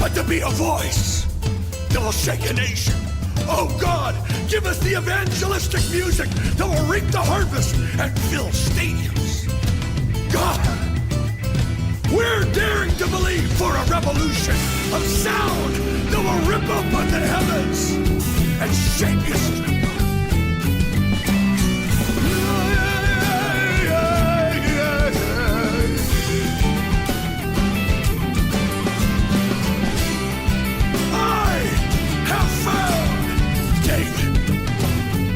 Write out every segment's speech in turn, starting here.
but to be a voice that will shake a nation. Oh God, give us the evangelistic music that will reap the harvest and fill stadiums. God, we're daring to believe for a revolution of sound that will rip open the heavens and shake history. I have found David,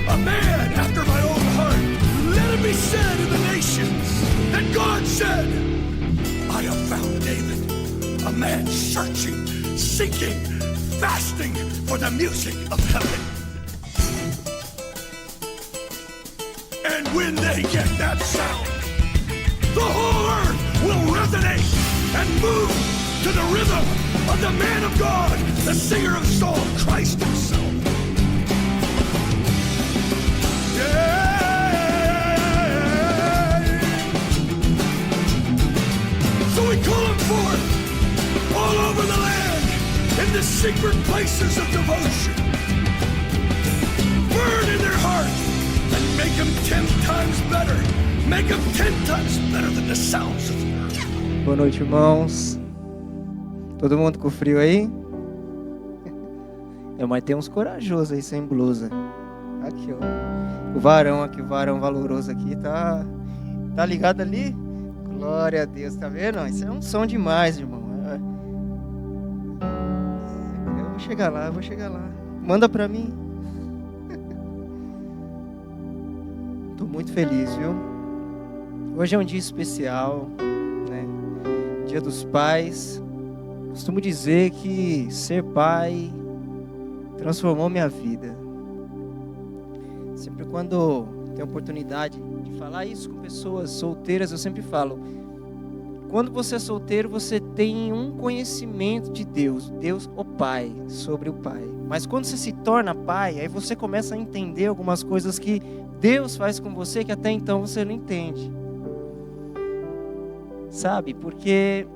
a man after my own heart. Let it be said in the nations that God said, I have found David, a man searching, seeking, fasting for the music of heaven. And when they get that sound, the whole earth will resonate and move to the rhythm of the man of God, the singer of song, Christ himself. Yeah. So we call him forth all over the land in the secret places of devotion. Burn in their heart and make them 10 times better. Make them 10 times better than the sounds of the earth. Boa noite, irmãos. Todo mundo com frio aí? Mas tem uns corajosos aí sem blusa. Aqui, ó. O varão valoroso aqui, tá ligado ali? Glória a Deus, tá vendo? Isso é um som demais, irmão. Eu vou chegar lá. Manda pra mim. Tô muito feliz, viu? Hoje é um dia especial, né? Dia dos Pais. Costumo dizer que ser pai transformou minha vida. Sempre quando tenho oportunidade de falar isso com pessoas solteiras, eu sempre falo: quando você é solteiro, você tem um conhecimento de Deus, o Pai, sobre o Pai. Mas quando você se torna pai, aí você começa a entender algumas coisas que Deus faz com você que até então você não entende. Sabe? Porque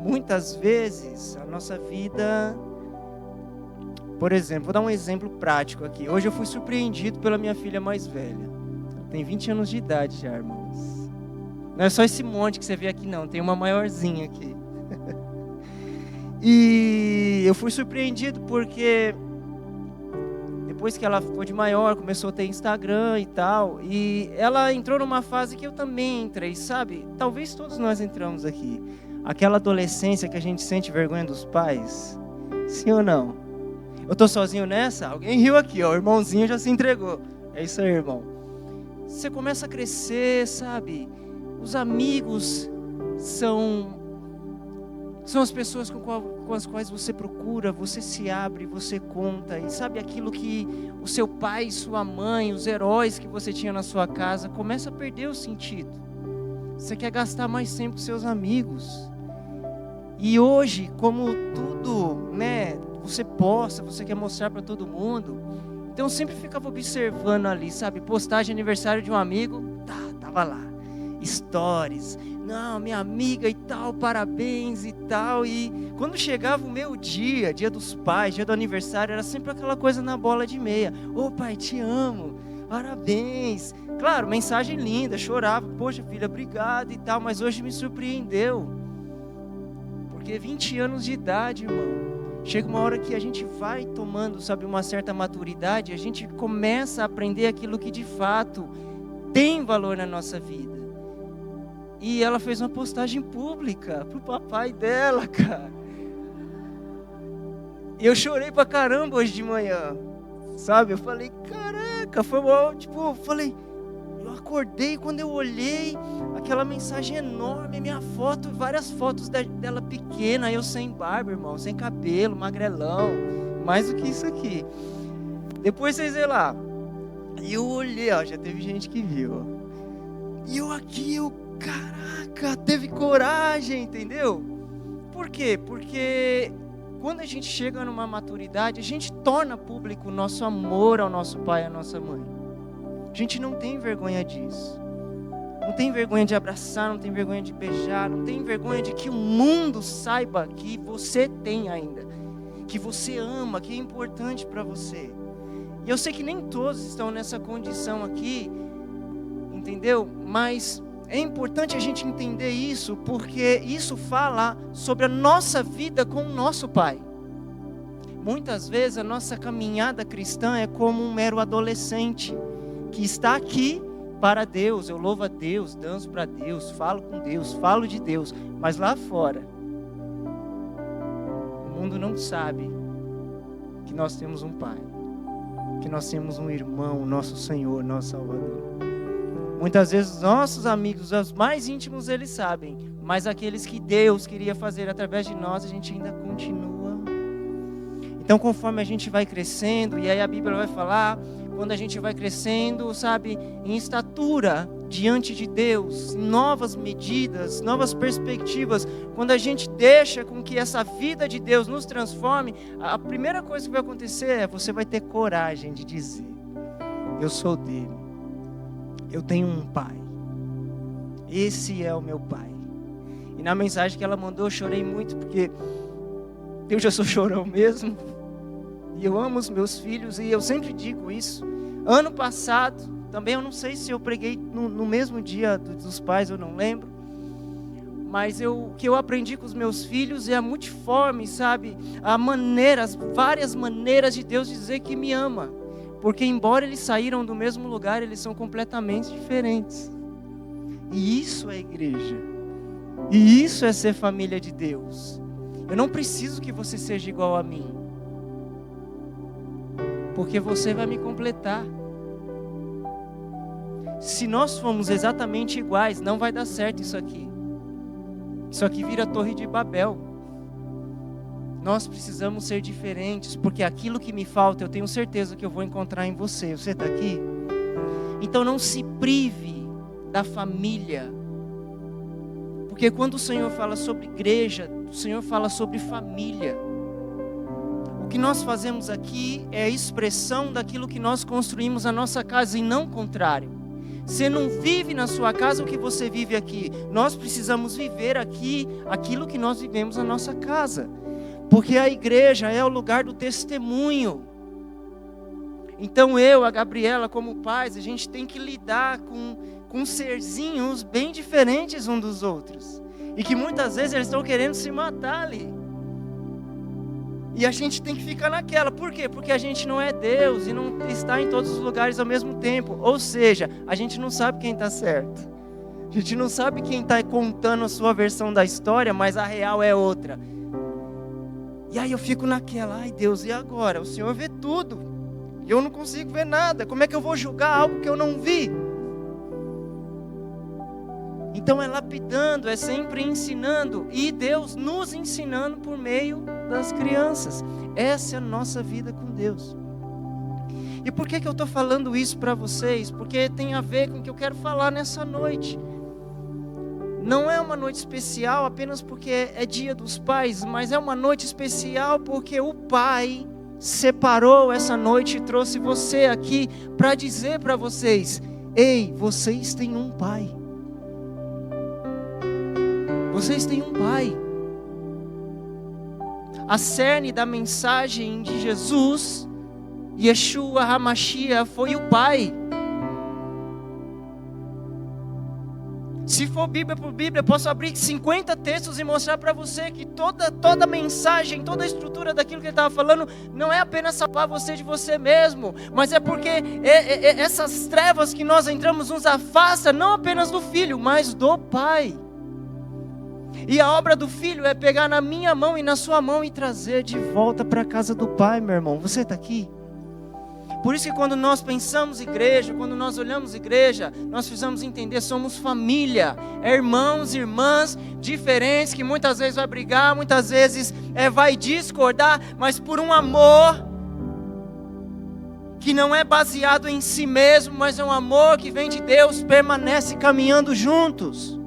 muitas vezes a nossa vida... Por exemplo, vou dar um exemplo prático aqui. Hoje eu fui surpreendido pela minha filha mais velha. Ela tem 20 anos de idade já, irmãos. Não é só esse monte que você vê aqui, não. Tem uma maiorzinha aqui. E eu fui surpreendido porque depois que ela ficou de maior, começou a ter Instagram e tal. E ela entrou numa fase que eu também entrei, sabe? Talvez todos nós entramos aqui. Aquela adolescência que a gente sente vergonha dos pais. Sim ou não? Eu tô sozinho nessa? Alguém riu aqui, ó. O irmãozinho já se entregou. É isso aí, irmão. Você começa a crescer, sabe? Os amigos são as pessoas com as quais você procura, você se abre, você conta. E sabe aquilo que o seu pai, sua mãe, os heróis que você tinha na sua casa, começa a perder o sentido. Você quer gastar mais tempo com seus amigos. E hoje, como tudo, né, você posta, você quer mostrar para todo mundo. Então eu sempre ficava observando ali, sabe, postagem de aniversário de um amigo, tava lá, stories, não, minha amiga e tal, parabéns e tal. E quando chegava o meu dia dos pais, dia do aniversário, era sempre aquela coisa na bola de meia. Ô pai, te amo, parabéns. Claro, mensagem linda, chorava, poxa filha, obrigado e tal, mas hoje me surpreendeu. Porque 20 anos de idade, irmão, chega uma hora que a gente vai tomando, sabe, uma certa maturidade, a gente começa a aprender aquilo que de fato tem valor na nossa vida. E ela fez uma postagem pública pro papai dela, cara. E eu chorei pra caramba hoje de manhã, sabe? Eu falei, caraca, foi mal, tipo, eu acordei, quando eu olhei, aquela mensagem enorme, minha foto, várias fotos dela pequena, eu sem barba, irmão, sem cabelo, magrelão, mais do que isso aqui. Depois vocês vê lá, e eu olhei, ó, já teve gente que viu, ó. E eu, caraca, teve coragem, entendeu? Por quê? Porque quando a gente chega numa maturidade, a gente torna público o nosso amor ao nosso pai e à nossa mãe. A gente não tem vergonha disso. Não tem vergonha de abraçar, não tem vergonha de beijar, não tem vergonha de que o mundo saiba que você tem ainda, que você ama, que é importante para você. E eu sei que nem todos estão nessa condição aqui, entendeu? Mas é importante a gente entender isso, porque isso fala sobre a nossa vida com o nosso Pai. Muitas vezes a nossa caminhada cristã é como um mero adolescente que está aqui para Deus. Eu louvo a Deus, danço para Deus, falo com Deus, falo de Deus, mas lá fora o mundo não sabe que nós temos um Pai, que nós temos um irmão, nosso Senhor, nosso Salvador. Muitas vezes nossos amigos, os mais íntimos, eles sabem, mas aqueles que Deus queria fazer através de nós, a gente ainda continua. Então, conforme a gente vai crescendo, e aí a Bíblia vai falar, quando a gente vai crescendo, sabe, em estatura diante de Deus, novas medidas, novas perspectivas, quando a gente deixa com que essa vida de Deus nos transforme, a primeira coisa que vai acontecer é, você vai ter coragem de dizer, eu sou dele, eu tenho um Pai, esse é o meu Pai. E na mensagem que ela mandou, eu chorei muito, porque eu já sou chorão mesmo, e eu amo os meus filhos, e eu sempre digo isso. Ano passado, também eu não sei se eu preguei no mesmo dia dos pais, eu não lembro, mas o que eu aprendi com os meus filhos é a multiforme, sabe, as várias maneiras de Deus dizer que me ama, porque embora eles saíram do mesmo lugar, eles são completamente diferentes, e isso é igreja, e isso é ser família de Deus. Eu não preciso que você seja igual a mim, porque você vai me completar. Se nós formos exatamente iguais, não vai dar certo isso aqui. Isso aqui vira a Torre de Babel. Nós precisamos ser diferentes, porque aquilo que me falta, eu tenho certeza que eu vou encontrar em você. Você está aqui? Então não se prive da família. Porque quando o Senhor fala sobre igreja, o Senhor fala sobre família. O que nós fazemos aqui é a expressão daquilo que nós construímos na nossa casa e não o contrário. Você não vive na sua casa o que você vive aqui. Nós precisamos viver aqui aquilo que nós vivemos na nossa casa. Porque a igreja é o lugar do testemunho. Então a Gabriela, como pais, a gente tem que lidar com serzinhos bem diferentes uns dos outros. E que muitas vezes eles estão querendo se matar ali. E a gente tem que ficar naquela. Por quê? Porque a gente não é Deus e não está em todos os lugares ao mesmo tempo. Ou seja, a gente não sabe quem está certo. A gente não sabe quem está contando a sua versão da história, mas a real é outra. E aí eu fico naquela, ai Deus, e agora? O Senhor vê tudo. E eu não consigo ver nada. Como é que eu vou julgar algo que eu não vi? Então é lapidando, é sempre ensinando, e Deus nos ensinando por meio das crianças. Essa é a nossa vida com Deus. E por que eu estou falando isso para vocês? Porque tem a ver com o que eu quero falar nessa noite. Não é uma noite especial apenas porque é dia dos pais, mas é uma noite especial porque o Pai separou essa noite e trouxe você aqui para dizer para vocês, ei, vocês têm um Pai. Vocês têm um Pai. A cerne da mensagem de Jesus, Yeshua HaMashiach, foi o Pai. Se for Bíblia por Bíblia, eu posso abrir 50 textos e mostrar para você que toda a mensagem, toda a estrutura daquilo que ele estava falando, não é apenas salvar você de você mesmo, mas é porque essas trevas que nós entramos nos afasta não apenas do Filho, mas do Pai. E a obra do Filho é pegar na minha mão e na sua mão e trazer de volta para a casa do Pai, meu irmão. Você está aqui? Por isso que quando nós pensamos igreja, quando nós olhamos igreja, nós precisamos entender, somos família, irmãos e irmãs diferentes, que muitas vezes vai brigar, muitas vezes vai discordar, mas por um amor que não é baseado em si mesmo, mas é um amor que vem de Deus, permanece caminhando juntos.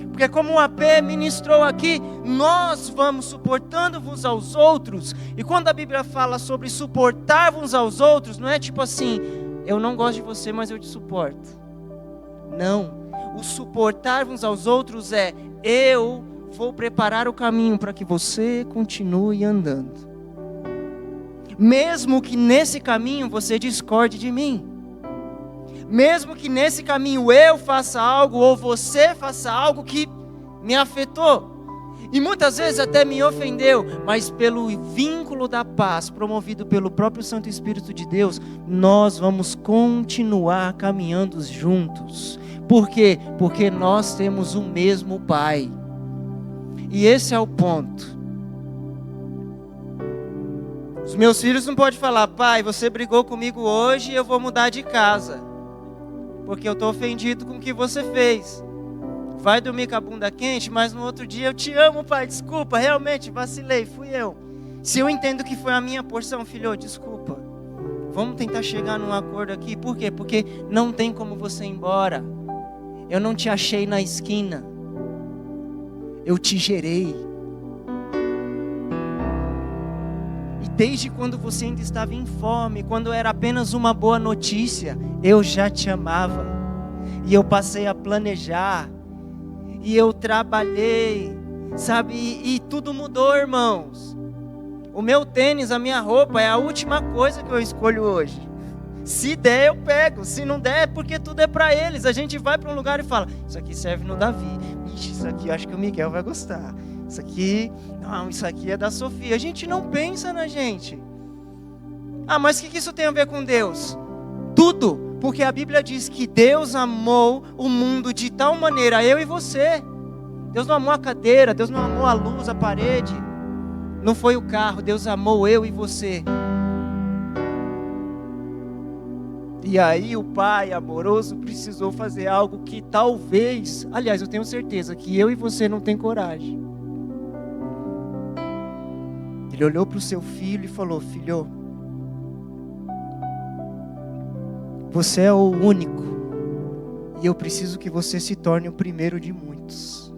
Porque como o AP ministrou aqui, nós vamos suportando uns aos outros. E quando a Bíblia fala sobre suportar uns aos outros, não é tipo assim, eu não gosto de você, mas eu te suporto. Não. o suportar uns aos outros é: eu vou preparar o caminho para que você continue andando. Mesmo que nesse caminho você discorde de mim. Mesmo que nesse caminho eu faça algo ou você faça algo que me afetou. E muitas vezes até me ofendeu, mas pelo vínculo da paz promovido pelo próprio Santo Espírito de Deus, nós vamos continuar caminhando juntos. Por quê? Porque nós temos o mesmo Pai. E esse é o ponto. Os meus filhos não podem falar: pai, você brigou comigo hoje e eu vou mudar de casa, porque eu estou ofendido com o que você fez. Vai dormir com a bunda quente, mas no outro dia: eu te amo, pai, desculpa, realmente vacilei, fui eu. Se eu entendo que foi a minha porção, filho, desculpa, vamos tentar chegar num acordo aqui. Por quê? Porque não tem como você ir embora. Eu não te achei na esquina, eu te gerei. E desde quando você ainda estava em fome, quando era apenas uma boa notícia, eu já te amava. E eu passei a planejar, e eu trabalhei, sabe? E tudo mudou, irmãos. O meu tênis, a minha roupa é a última coisa que eu escolho hoje. Se der, eu pego. Se não der, é porque tudo é para eles. A gente vai para um lugar e fala: isso aqui serve no Davi. Ixi, isso aqui eu acho que o Miguel vai gostar. Isso aqui, não, isso aqui é da Sofia. A gente não pensa na gente. Ah, mas o que isso tem a ver com Deus? Tudo. Porque a Bíblia diz que Deus amou o mundo de tal maneira, eu e você. Deus não amou a cadeira, Deus não amou a luz, a parede. Não foi o carro, Deus amou eu e você. E aí o Pai amoroso precisou fazer algo que talvez, aliás, eu tenho certeza que eu e você não tem coragem. Ele olhou para o seu filho e falou: filho, você é o único, e eu preciso que você se torne o primeiro de muitos.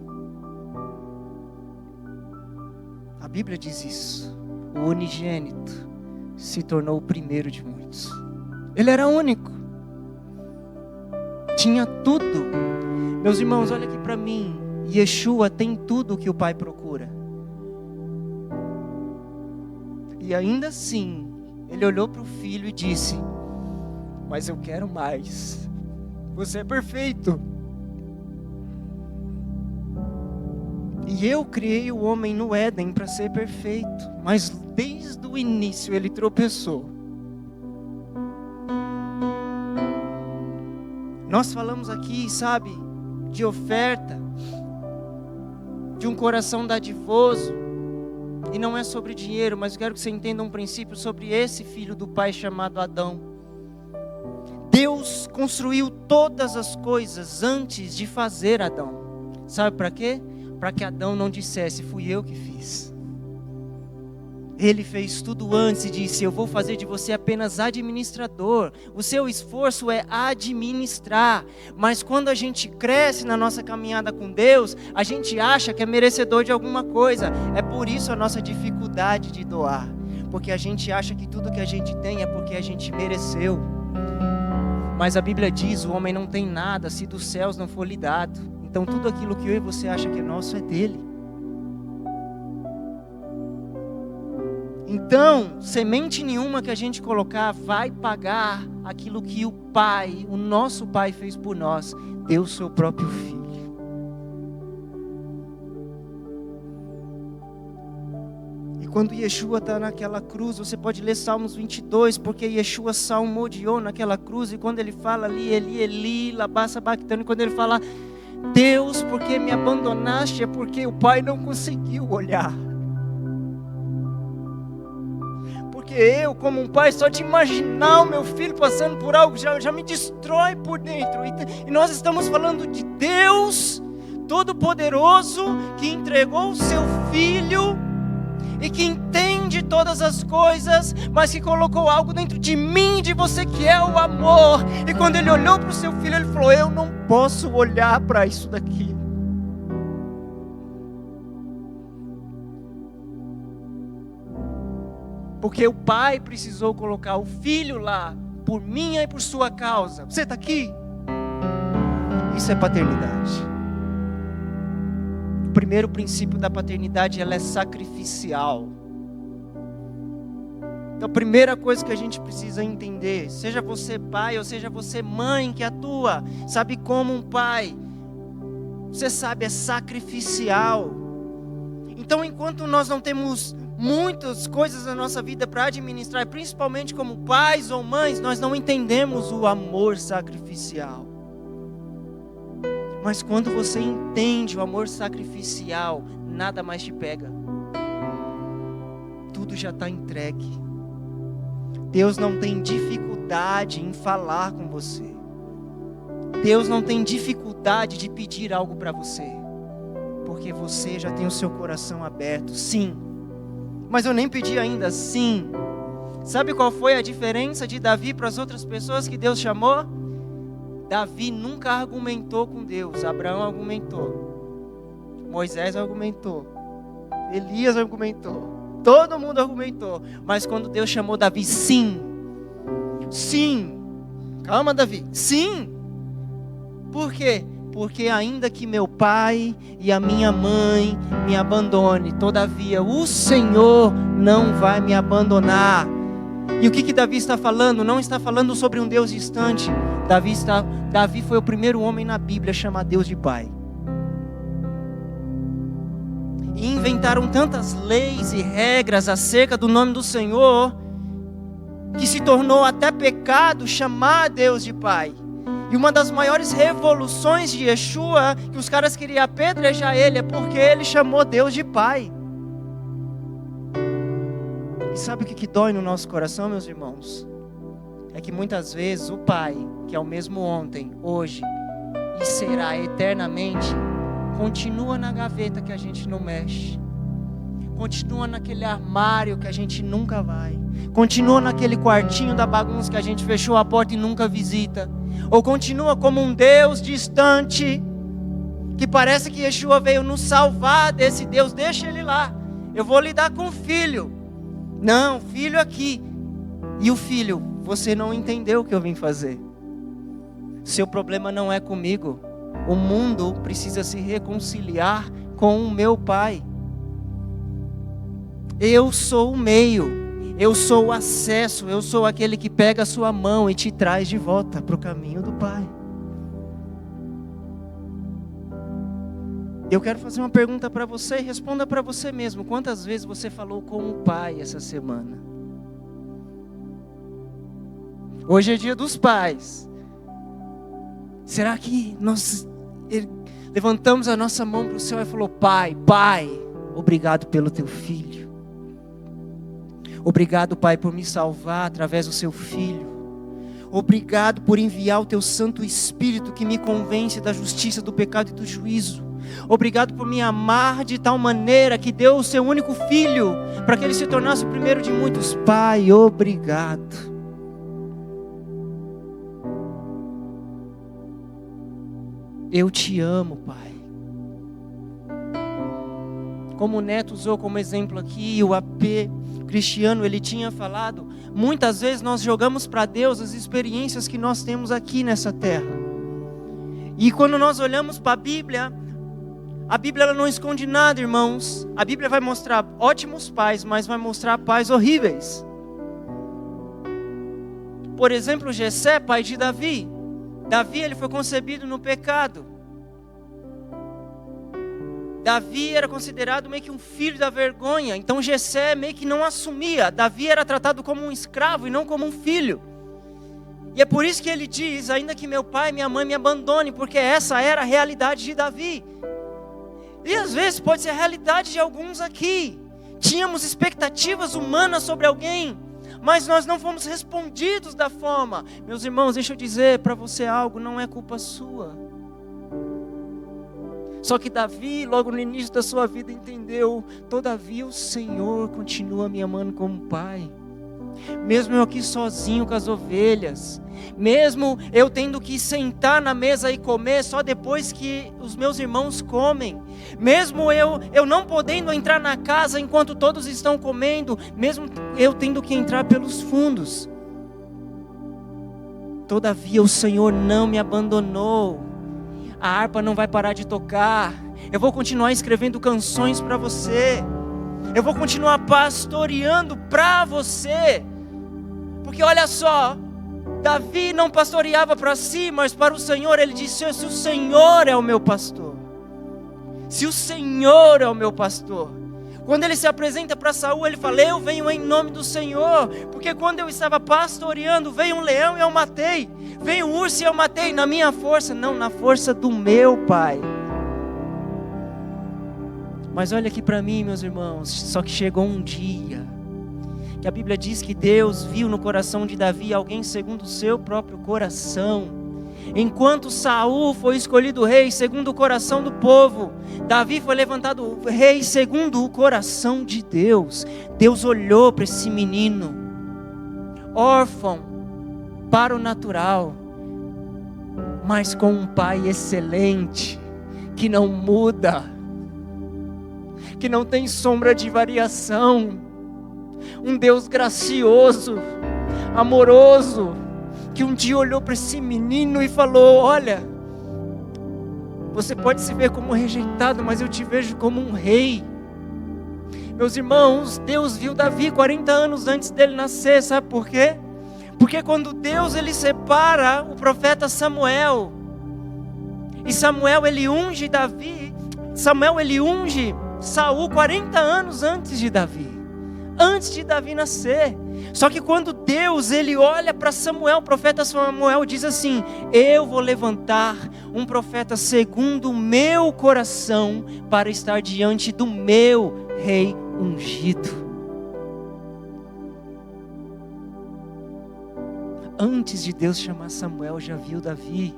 A Bíblia diz isso. O unigênito se tornou o primeiro de muitos. Ele era único. Tinha tudo. Meus irmãos, olha aqui para mim. Yeshua tem tudo o que o Pai procura. E ainda assim, ele olhou para o filho e disse: mas eu quero mais. Você é perfeito. E eu criei o homem no Éden para ser perfeito, mas desde o início ele tropeçou. Nós falamos aqui, sabe, de oferta, de um coração dadivoso, e não é sobre dinheiro, mas eu quero que você entenda um princípio sobre esse filho do pai chamado Adão. Deus construiu todas as coisas antes de fazer Adão. Sabe para quê? Para que Adão não dissesse: fui eu que fiz. Ele fez tudo antes e disse: eu vou fazer de você apenas administrador. O seu esforço é administrar. Mas quando a gente cresce na nossa caminhada com Deus, a gente acha que é merecedor de alguma coisa. É por isso a nossa dificuldade de doar. Porque a gente acha que tudo que a gente tem é porque a gente mereceu. Mas a Bíblia diz: o homem não tem nada se dos céus não for lhe dado. Então tudo aquilo que eu e você acha que é nosso é dele. Então, semente nenhuma que a gente colocar vai pagar aquilo que o Pai, o nosso Pai fez por nós. Deu o seu próprio Filho. E quando Yeshua está naquela cruz, você pode ler Salmos 22, porque Yeshua salmodiou naquela cruz. E quando ele fala ali, Eli, lama sabachthani, quando ele fala: Deus, por que me abandonaste? É porque o Pai não conseguiu olhar. Porque eu, como um pai, só de imaginar o meu filho passando por algo já me destrói por dentro. E nós estamos falando de Deus Todo-Poderoso, que entregou o seu Filho e que entende todas as coisas, mas que colocou algo dentro de mim e de você, que é o amor. E quando ele olhou para o seu filho, ele falou: eu não posso olhar para isso daqui. Porque o Pai precisou colocar o Filho lá, por minha e por sua causa. Você está aqui? Isso é paternidade. O primeiro princípio da paternidade, ela é sacrificial. Então, a primeira coisa que a gente precisa entender, seja você pai ou seja você mãe que atua, sabe como um pai, você sabe, é sacrificial. Então, enquanto nós não temos muitas coisas na nossa vida para administrar, principalmente como pais ou mães, nós não entendemos o amor sacrificial. Mas quando você entende o amor sacrificial, nada mais te pega. Tudo já está entregue. Deus não tem dificuldade em falar com você. Deus não tem dificuldade de pedir algo para você. Porque você já tem o seu coração aberto. Sim. Mas eu nem pedi ainda. Sim. Sabe qual foi a diferença de Davi para as outras pessoas que Deus chamou? Davi nunca argumentou com Deus. Abraão argumentou. Moisés argumentou. Elias argumentou. Todo mundo argumentou. Mas quando Deus chamou Davi, sim. Sim. Calma, Davi. Sim. Por quê? Porque ainda que meu pai e a minha mãe me abandone, todavia o Senhor não vai me abandonar. E o que Davi está falando? Não está falando sobre um Deus distante. Davi foi o primeiro homem na Bíblia a chamar Deus de pai. E inventaram tantas leis e regras acerca do nome do Senhor, que se tornou até pecado chamar Deus de pai. E uma das maiores revoluções de Yeshua, que os caras queriam apedrejar ele, é porque ele chamou Deus de pai. E sabe o que dói no nosso coração, meus irmãos? É que muitas vezes o pai, que é o mesmo ontem, hoje e será eternamente, continua na gaveta que a gente não mexe. Continua naquele armário que a gente nunca vai. Continua naquele quartinho da bagunça que a gente fechou a porta e nunca visita. Ou continua como um Deus distante, que parece que Yeshua veio nos salvar desse Deus. Deixa ele lá, eu vou lidar com o filho. Não, filho aqui. E o filho, você não entendeu o que eu vim fazer. Seu problema não é comigo. O mundo precisa se reconciliar com o meu pai. Eu sou o meio, eu sou o acesso, eu sou aquele que pega a sua mão e te traz de volta para o caminho do Pai. Eu quero fazer uma pergunta para você e responda para você mesmo. Quantas vezes você falou com o Pai essa semana? Hoje é dia dos pais. Será que nós levantamos a nossa mão para o céu e falou: Pai, obrigado pelo teu filho. Obrigado, Pai, por me salvar através do seu filho. Obrigado por enviar o teu Santo Espírito que me convence da justiça, do pecado e do juízo. Obrigado por me amar de tal maneira que deu o seu único filho para que ele se tornasse o primeiro de muitos. Pai, obrigado. Eu te amo, Pai. Como o Neto usou como exemplo aqui, o AP Cristiano, ele tinha falado, muitas vezes nós jogamos para Deus as experiências que nós temos aqui nessa terra. E quando nós olhamos para a Bíblia ela não esconde nada, irmãos. A Bíblia vai mostrar ótimos pais, mas vai mostrar pais horríveis. Por exemplo, Jessé, pai de Davi. Davi, ele foi concebido no pecado. Davi era considerado meio que um filho da vergonha. Então Jessé meio que não assumia. Davi era tratado como um escravo e não como um filho. E é por isso que ele diz: ainda que meu pai e minha mãe me abandone, porque essa era a realidade de Davi. E às vezes pode ser a realidade de alguns aqui. Tínhamos expectativas humanas sobre alguém, mas nós não fomos respondidos da forma. Meus irmãos, deixa eu dizer para você algo, não é culpa sua. Só que Davi, logo no início da sua vida, entendeu: todavia o Senhor continua me amando como pai. Mesmo eu aqui sozinho com as ovelhas, mesmo eu tendo que sentar na mesa e comer só depois que os meus irmãos comem, mesmo eu não podendo entrar na casa enquanto todos estão comendo, mesmo eu tendo que entrar pelos fundos, todavia o Senhor não me abandonou. A harpa não vai parar de tocar. Eu vou continuar escrevendo canções para você. Eu vou continuar pastoreando para você. Porque olha só, Davi não pastoreava para si, mas para o Senhor. Ele disse: se o Senhor é o meu pastor, se o Senhor é o meu pastor. Quando ele se apresenta para Saul, ele fala: eu venho em nome do Senhor. Porque quando eu estava pastoreando, veio um leão e eu matei, veio um urso e eu matei, na minha força, não, na força do meu Pai. Mas olha aqui para mim, meus irmãos, só que chegou um dia que a Bíblia diz que Deus viu no coração de Davi alguém segundo o seu próprio coração. Enquanto Saul foi escolhido rei segundo o coração do povo, Davi foi levantado rei segundo o coração de Deus. Deus olhou para esse menino, órfão para o natural, mas com um pai excelente, que não muda, que não tem sombra de variação, um Deus gracioso, amoroso, que um dia olhou para esse menino e falou: olha, você pode se ver como rejeitado, mas eu te vejo como um rei. Meus irmãos, Deus viu Davi 40 anos antes dele nascer, sabe por quê? Porque quando Deus ele separa o profeta Samuel, e Samuel ele unge Davi, Samuel ele unge Saul 40 anos antes de Davi nascer. Só que quando Deus ele olha para Samuel, o profeta Samuel diz assim: eu vou levantar um profeta segundo o meu coração para estar diante do meu rei ungido. Antes de Deus chamar Samuel, já viu Davi.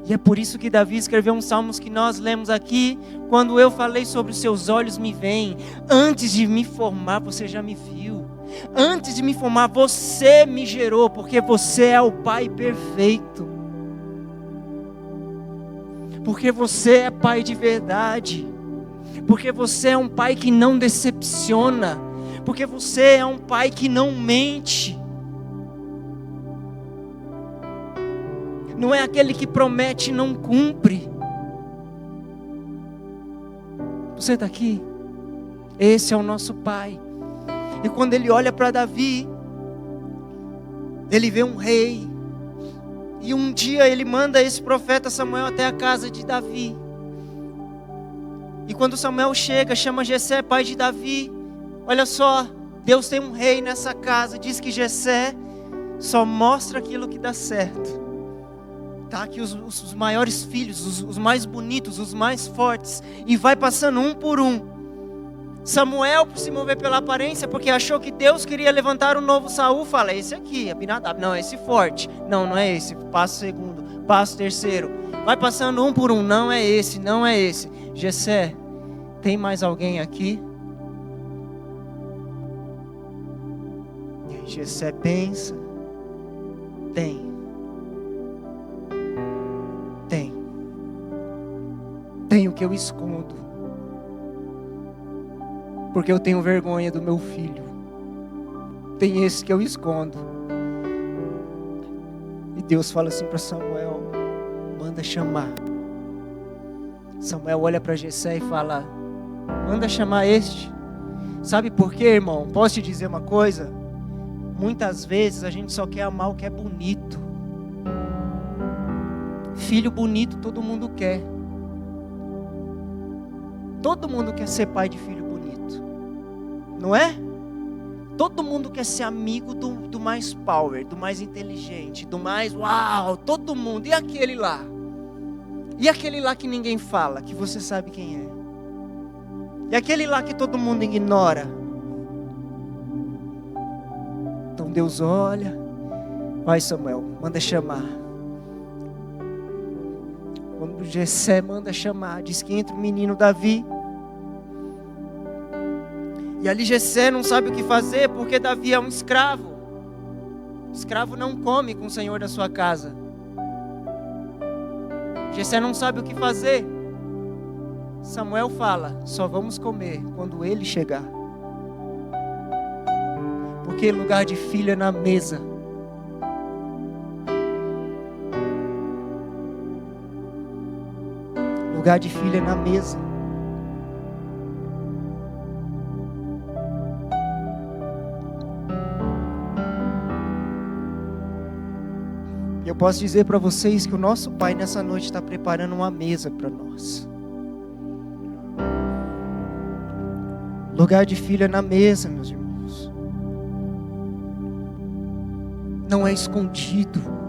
E é por isso que Davi escreveu uns salmos que nós lemos aqui. Quando eu falei sobre os seus olhos me veem, antes de me formar você já me viu. Antes de me formar você me gerou, porque você é o Pai perfeito. Porque você é Pai de verdade. Porque você é um Pai que não decepciona. Porque você é um Pai que não mente. Não é aquele que promete e não cumpre. Você está aqui? Esse é o nosso Pai. E quando ele olha para Davi, ele vê um rei. E um dia ele manda esse profeta Samuel até a casa de Davi. E quando Samuel chega, chama Jessé, pai de Davi. Olha só, Deus tem um rei nessa casa. Diz que Jessé só mostra aquilo que dá certo. Tá aqui os maiores filhos, os mais bonitos, os mais fortes. E vai passando um por um. Samuel, por se mover pela aparência, porque achou que Deus queria levantar um novo Saul, fala: esse aqui, Abinadab. Não, esse forte. Não, não é esse. Passo segundo, passo terceiro. Vai passando um por um. Não é esse, não é esse. Jessé, tem mais alguém aqui? E aí Jessé pensa: tem. Tem o que eu escondo, porque eu tenho vergonha do meu filho. Tem esse que eu escondo. E Deus fala assim para Samuel: manda chamar. Samuel olha para Jessé e fala: manda chamar este. Sabe por quê, irmão? Posso te dizer uma coisa? Muitas vezes a gente só quer amar o que é bonito. Filho bonito todo mundo quer. Todo mundo quer ser pai de filho bonito, não é? Todo mundo quer ser amigo do mais power, do mais inteligente, do mais uau, todo mundo. E aquele lá? E aquele lá que ninguém fala, que você sabe quem é? E aquele lá que todo mundo ignora? Então Deus olha: vai Samuel, manda chamar. Quando Jessé manda chamar, diz que entra o menino Davi. E ali Jessé não sabe o que fazer, porque Davi é um escravo. O escravo não come com o senhor da sua casa. Jessé não sabe o que fazer. Samuel fala: só vamos comer quando ele chegar. Porque lugar de filho é na mesa. Lugar de filho é na mesa. E eu posso dizer para vocês que o nosso Pai nessa noite está preparando uma mesa para nós. Lugar de filho é na mesa, meus irmãos. Não é escondido.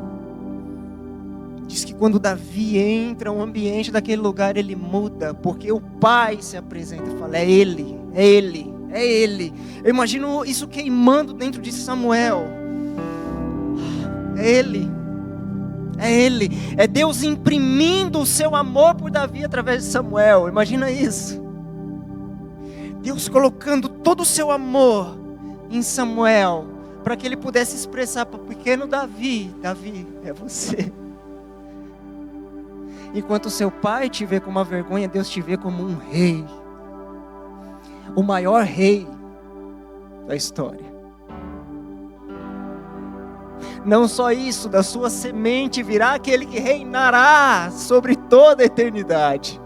Diz que quando Davi entra no ambiente daquele lugar, ele muda, porque o Pai se apresenta e fala: é Ele, é Ele, é Ele. Eu imagino isso queimando dentro de Samuel. É Ele, é Ele. É Deus imprimindo o seu amor por Davi através de Samuel. Imagina isso. Deus colocando todo o seu amor em Samuel, para que ele pudesse expressar para o pequeno Davi: Davi, é você. Enquanto seu pai te vê como uma vergonha, Deus te vê como um rei. O maior rei da história. Não só isso, da sua semente virá aquele que reinará sobre toda a eternidade.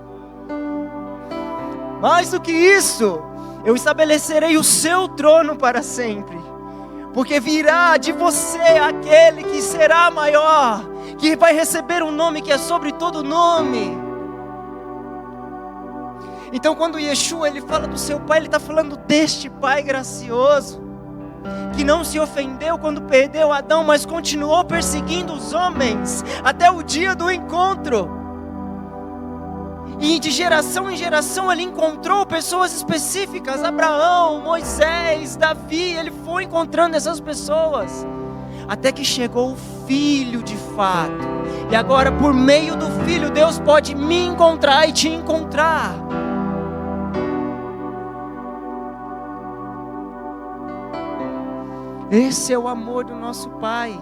Mais do que isso, eu estabelecerei o seu trono para sempre. Porque virá de você aquele que será maior, que vai receber um nome que é sobre todo nome. Então quando Yeshua ele fala do seu Pai, ele está falando deste Pai gracioso, que não se ofendeu quando perdeu Adão, mas continuou perseguindo os homens, até o dia do encontro. E de geração em geração ele encontrou pessoas específicas: Abraão, Moisés, Davi. Ele foi encontrando essas pessoas, até que chegou o Filho de fato. E agora por meio do Filho, Deus pode me encontrar e te encontrar. Esse é o amor do nosso Pai.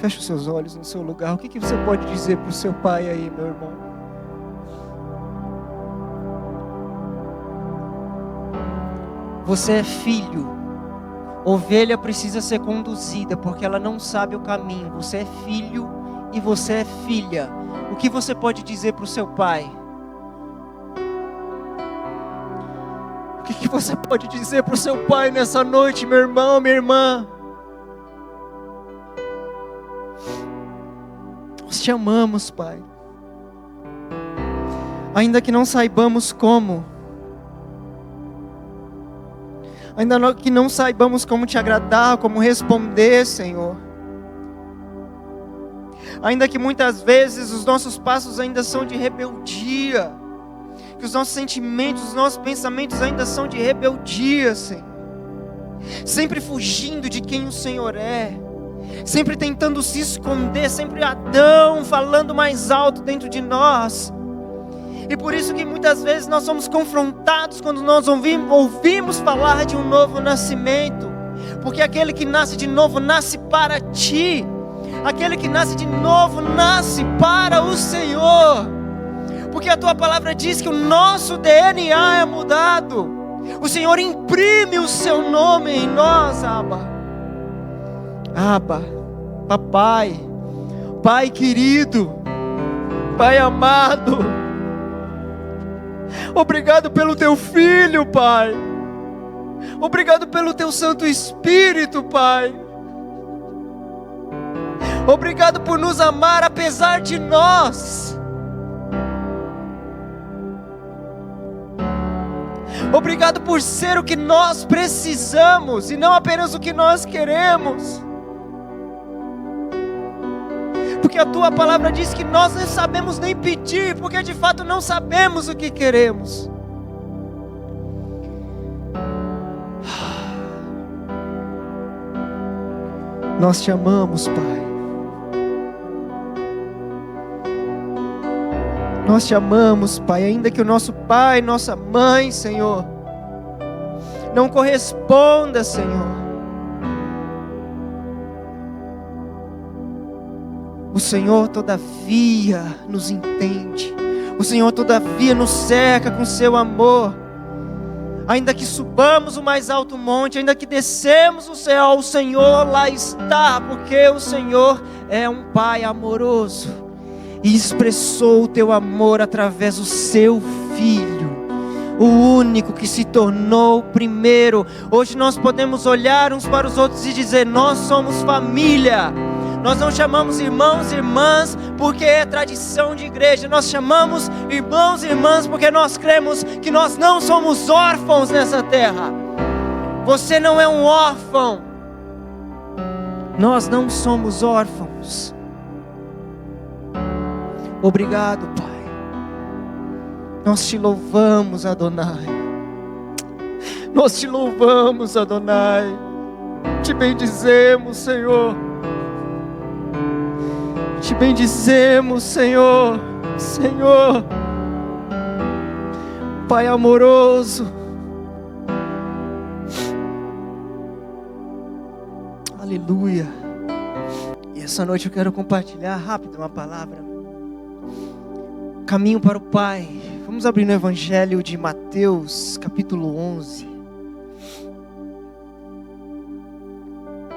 Feche os seus olhos no seu lugar. O que você pode dizer para o seu pai aí, meu irmão? Você é filho. Ovelha precisa ser conduzida, porque ela não sabe o caminho. Você é filho e você é filha. O que você pode dizer para o seu pai? O que você pode dizer para o seu pai nessa noite, meu irmão, minha irmã? Nós te amamos, Pai. Ainda que não saibamos como, ainda que não saibamos como te agradar, como responder, Senhor, ainda que muitas vezes os nossos passos ainda são de rebeldia, que os nossos sentimentos, os nossos pensamentos ainda são de rebeldia, Senhor, sempre fugindo de quem o Senhor é, sempre tentando se esconder, sempre Adão falando mais alto dentro de nós. E por isso que muitas vezes nós somos confrontados quando nós ouvimos falar de um novo nascimento, porque aquele que nasce de novo nasce para ti, aquele que nasce de novo nasce para o Senhor, porque a tua palavra diz que o nosso DNA é mudado, o Senhor imprime o seu nome em nós, Abba, papai, Pai querido, Pai amado, obrigado pelo teu Filho, Pai, obrigado pelo teu Santo Espírito, Pai, obrigado por nos amar apesar de nós, obrigado por ser o que nós precisamos e não apenas o que nós queremos. Porque a tua palavra diz que nós não sabemos nem pedir, porque de fato não sabemos o que queremos. Nós te amamos, Pai. Nós te amamos, Pai, ainda que o nosso pai, nossa mãe, Senhor, não corresponda, Senhor. O Senhor todavia nos entende. O Senhor todavia nos cerca com seu amor. Ainda que subamos o mais alto monte, ainda que descemos o céu, o Senhor lá está, porque o Senhor é um Pai amoroso e expressou o teu amor através do seu Filho, o único que se tornou o primeiro. Hoje nós podemos olhar uns para os outros e dizer: nós somos família. Nós não chamamos irmãos e irmãs porque é tradição de igreja. Nós chamamos irmãos e irmãs porque nós cremos que nós não somos órfãos nessa terra. Você não é um órfão. Nós não somos órfãos. Obrigado, Pai. Nós te louvamos, Adonai. Nós te louvamos, Adonai. Te bendizemos, Senhor. Te bendizemos, Senhor. Senhor, Pai amoroso. Aleluia. E essa noite eu quero compartilhar rápido uma palavra. Caminho para o Pai. Vamos abrir no Evangelho de Mateus, capítulo 11.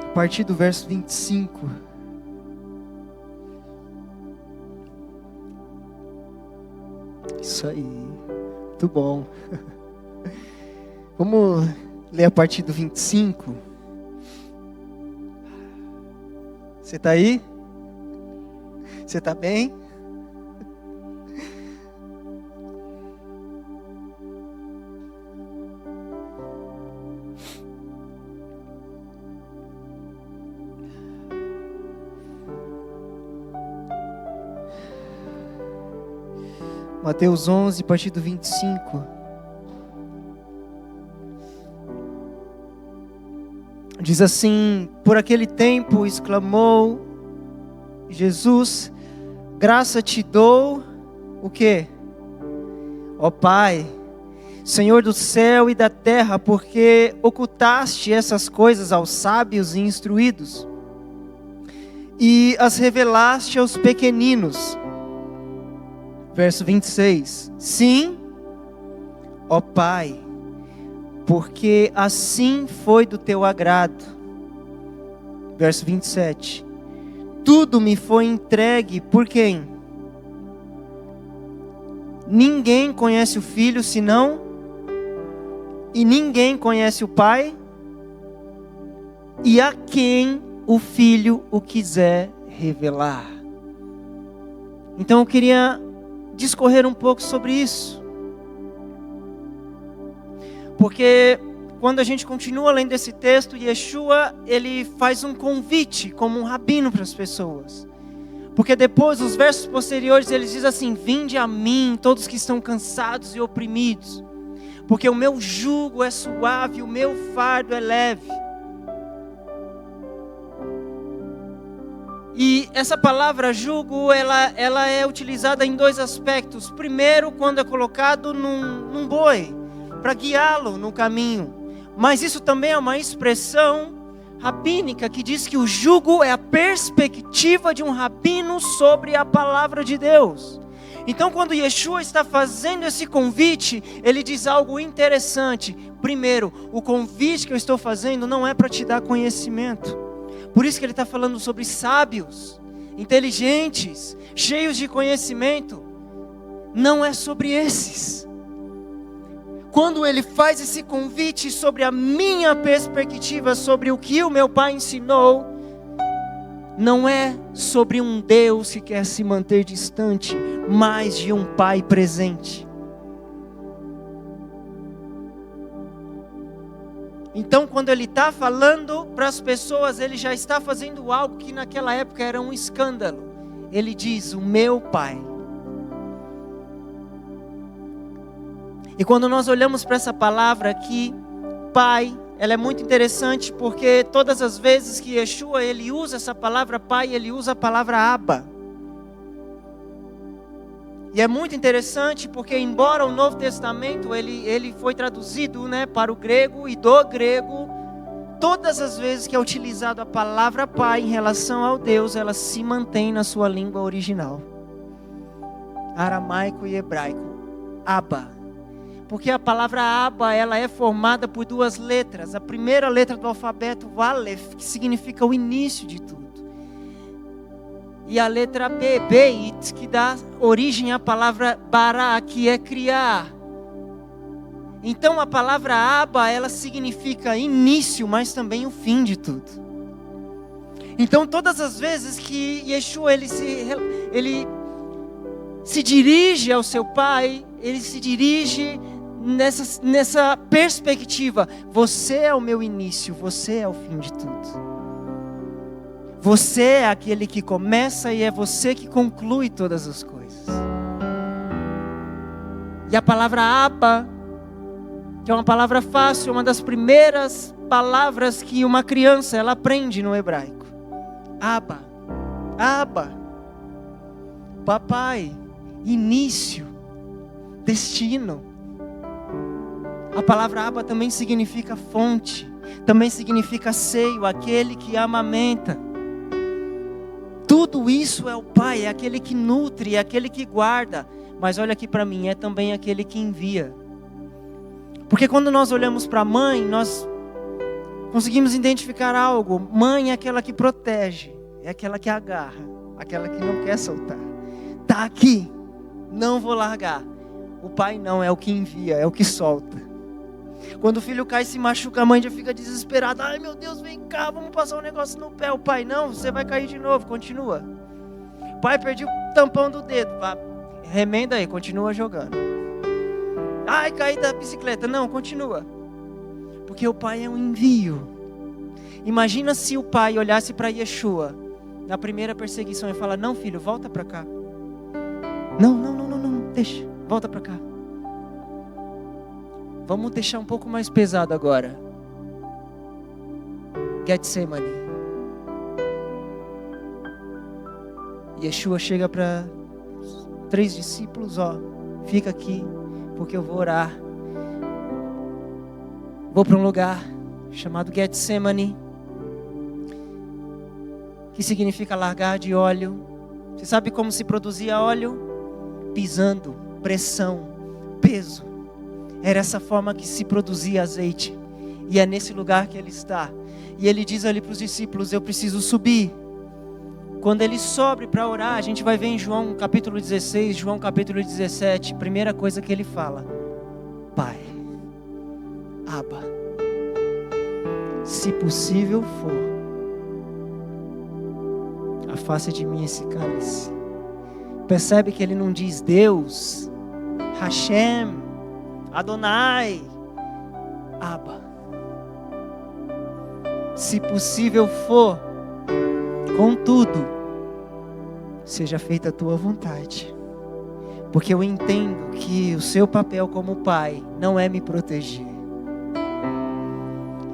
A partir do verso 25. Isso aí, muito bom. Vamos ler a partir do 25. Você está aí? Você está bem? Mateus 11, a partir do 25. Diz assim: por aquele tempo exclamou Jesus: graça te dou, o quê? Ó Pai, Senhor do céu e da terra, porque ocultaste essas coisas aos sábios e instruídos, e as revelaste aos pequeninos. Verso 26. Sim, ó Pai, porque assim foi do teu agrado. Verso 27. Tudo me foi entregue por quem? Ninguém conhece o Filho senão, e ninguém conhece o Pai, e a quem o Filho o quiser revelar. Então eu queria discorrer um pouco sobre isso, porque quando a gente continua lendo esse texto, Yeshua, ele faz um convite como um rabino para as pessoas, porque depois, os versos posteriores, ele diz assim: vinde a mim, todos que estão cansados e oprimidos, porque o meu jugo é suave, o meu fardo é leve. E essa palavra jugo, ela é utilizada em dois aspectos. Primeiro, quando é colocado num boi, para guiá-lo no caminho. Mas isso também é uma expressão rabínica que diz que o jugo é a perspectiva de um rabino sobre a palavra de Deus. Então, quando Yeshua está fazendo esse convite, ele diz algo interessante. Primeiro, o convite que eu estou fazendo não é para te dar conhecimento. Por isso que ele está falando sobre sábios, inteligentes, cheios de conhecimento. Não é sobre esses. Quando ele faz esse convite sobre a minha perspectiva, sobre o que o meu pai ensinou, não é sobre um Deus que quer se manter distante, mas de um pai presente. Então, quando ele está falando para as pessoas, ele já está fazendo algo que naquela época era um escândalo. Ele diz: o meu Pai. E quando nós olhamos para essa palavra aqui, Pai, ela é muito interessante, porque todas as vezes que Yeshua, ele usa essa palavra Pai, ele usa a palavra Abba. E é muito interessante porque, embora o Novo Testamento ele foi traduzido, para o grego, e do grego, todas as vezes que é utilizado a palavra Pai em relação ao Deus, ela se mantém na sua língua original, aramaico e hebraico, Abba. Porque a palavra Abba, ela é formada por 2 letras. A primeira letra do alfabeto, o Aleph, que significa o início de tudo. E a letra B, Beit, que dá origem à palavra Bará, que é criar. Então a palavra Abba, ela significa início, mas também o fim de tudo. Então todas as vezes que Yeshua ele se dirige ao seu Pai, ele se dirige nessa perspectiva: você é o meu início, você é o fim de tudo. Você é aquele que começa e é você que conclui todas as coisas. E a palavra Abba, que é uma palavra fácil, é uma das primeiras palavras que uma criança ela aprende no hebraico. Abba, Abba, papai, início, destino. A palavra Abba também significa fonte, também significa seio, aquele que amamenta. Tudo isso é o Pai, é aquele que nutre, é aquele que guarda. Mas olha aqui para mim, é também aquele que envia. Porque quando nós olhamos para a mãe, nós conseguimos identificar algo. Mãe é aquela que protege, é aquela que agarra, aquela que não quer soltar. Tá aqui, não vou largar. O pai não, é o que envia, é o que solta. Quando o filho cai e se machuca, a mãe já fica desesperada. Ai meu Deus, vem cá, vamos passar um negócio no pé. O pai, não, você vai cair de novo, continua. Pai, perdi o tampão do dedo. Vá, remenda aí, continua jogando. Ai, caí da bicicleta. Não, continua. Porque o pai é um envio. Imagina se o pai olhasse para Yeshua na primeira perseguição e fala: não filho, volta para cá. Não, deixa, volta para cá. Vamos deixar um pouco mais pesado agora. Getsemane. Yeshua chega para 3 discípulos, fica aqui, porque eu vou orar. Vou para um lugar chamado Getsemane, que significa largar de óleo. Você sabe como se produzia óleo? Pisando, pressão, peso. Era essa forma que se produzia azeite. E é nesse lugar que ele está. E ele diz ali para os discípulos: eu preciso subir. Quando ele sobe para orar, a gente vai ver em João capítulo 16, João capítulo 17, primeira coisa que ele fala: Pai, Abba, se possível for, afaste de mim esse cálice. Percebe que ele não diz Deus, Hashem, Adonai, Abba. Se possível for, contudo, seja feita a tua vontade. Porque eu entendo que o seu papel como pai não é me proteger,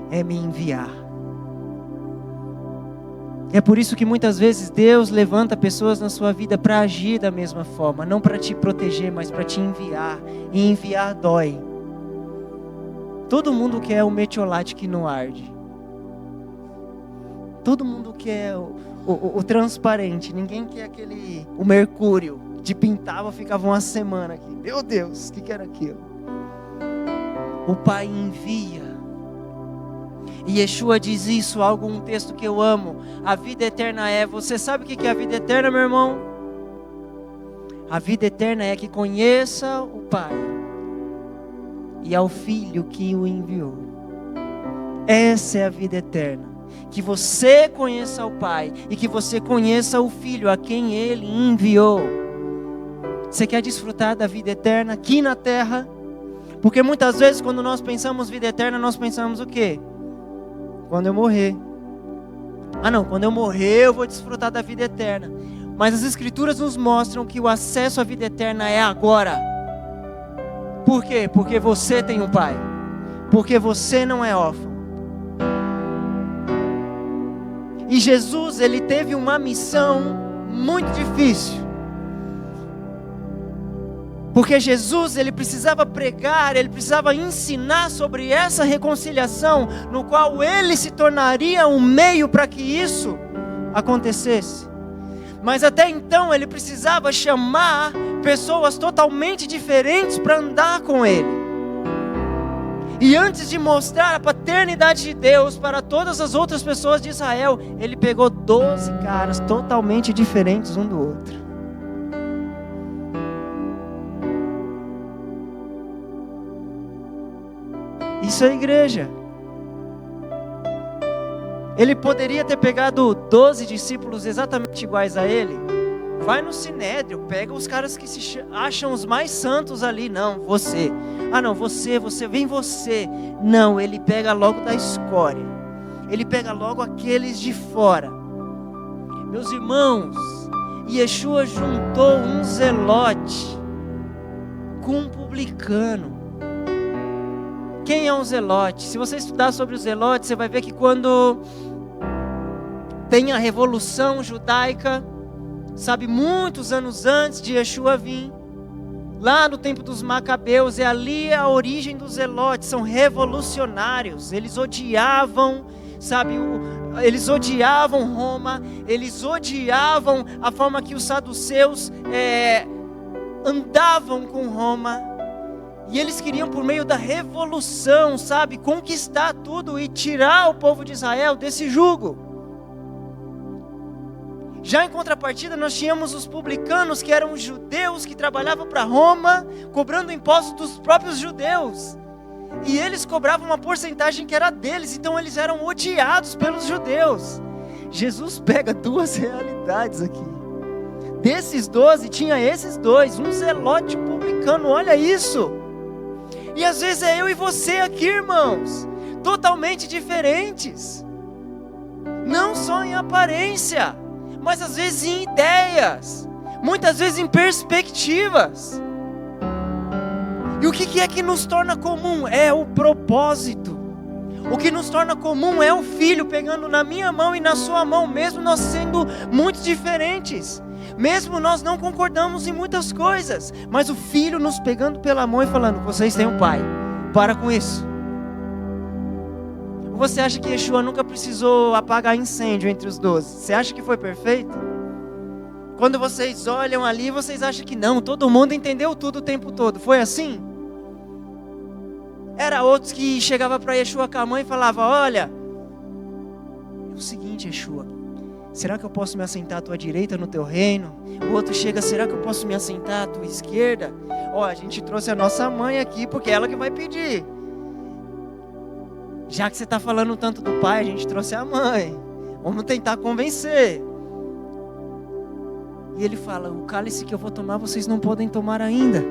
é me enviar. É por isso que muitas vezes Deus levanta pessoas na sua vida para agir da mesma forma. Não para te proteger, mas para te enviar. E enviar dói. Todo mundo quer o metiolate que não arde. Todo mundo quer o transparente. Ninguém quer o mercúrio. De pintava, ficava uma semana aqui. Meu Deus, o que era aquilo? O Pai envia. E Yeshua diz isso, um texto que eu amo. A vida eterna é... Você sabe o que é a vida eterna, meu irmão? A vida eterna é que conheça o Pai e ao Filho que o enviou. Essa é a vida eterna. Que você conheça o Pai e que você conheça o Filho a quem Ele enviou. Você quer desfrutar da vida eterna aqui na terra? Porque muitas vezes quando nós pensamos vida eterna, nós pensamos o quê? Quando eu morrer. Quando eu morrer eu vou desfrutar da vida eterna. Mas as Escrituras nos mostram que o acesso à vida eterna é agora. Por quê? Porque você tem um Pai. Porque você não é órfão. E Jesus, ele teve uma missão muito difícil. Porque Jesus, ele precisava pregar, ele precisava ensinar sobre essa reconciliação, no qual ele se tornaria um meio para que isso acontecesse. Mas até então ele precisava chamar pessoas totalmente diferentes para andar com ele. E antes de mostrar a paternidade de Deus para todas as outras pessoas de Israel, ele pegou 12 caras totalmente diferentes um do outro. Isso é igreja. Ele poderia ter pegado 12 discípulos exatamente iguais a ele. Vai no Sinédrio, pega os caras que se acham os mais santos ali. Não, você. Ah não, você, vem você. Não, ele pega logo da escória. Ele pega logo aqueles de fora. Meus irmãos, Yeshua juntou um zelote com um publicano. Quem é um zelote? Se você estudar sobre os zelotes, você vai ver que quando tem a Revolução Judaica, sabe, muitos anos antes de Yeshua vir, lá no tempo dos Macabeus, é ali a origem dos zelotes. São revolucionários, eles odiavam, sabe, eles odiavam Roma, eles odiavam a forma que os saduceus andavam com Roma, e eles queriam, por meio da revolução, sabe, conquistar tudo e tirar o povo de Israel desse jugo. Já em contrapartida, nós tínhamos os publicanos, que eram os judeus que trabalhavam para Roma, cobrando impostos dos próprios judeus. E eles cobravam uma porcentagem que era deles, então eles eram odiados pelos judeus. Jesus pega duas realidades aqui. Desses 12, tinha esses dois, um zelote publicano, olha isso. E às vezes é eu e você aqui, irmãos, totalmente diferentes. Não só em aparência, mas às vezes em ideias, muitas vezes em perspectivas. E o que é que nos torna comum? É o propósito. O que nos torna comum é o filho pegando na minha mão e na sua mão, mesmo nós sendo muito diferentes, mesmo nós não concordamos em muitas coisas, mas o filho nos pegando pela mão e falando: vocês têm um pai, para com isso. Você acha que Yeshua nunca precisou apagar incêndio entre os 12? Você acha que foi perfeito? Quando vocês olham ali, vocês acham que não, todo mundo entendeu tudo o tempo todo. Foi assim? Era outros que chegavam para Yeshua com a mãe e falavam: olha, é o seguinte, Yeshua, será que eu posso me assentar à tua direita no teu reino? O outro chega: será que eu posso me assentar à tua esquerda? Ó, a gente trouxe a nossa mãe aqui, porque é ela que vai pedir. Já que você está falando tanto do pai, a gente trouxe a mãe. Vamos tentar convencer. E ele fala: o cálice que eu vou tomar, vocês não podem tomar ainda.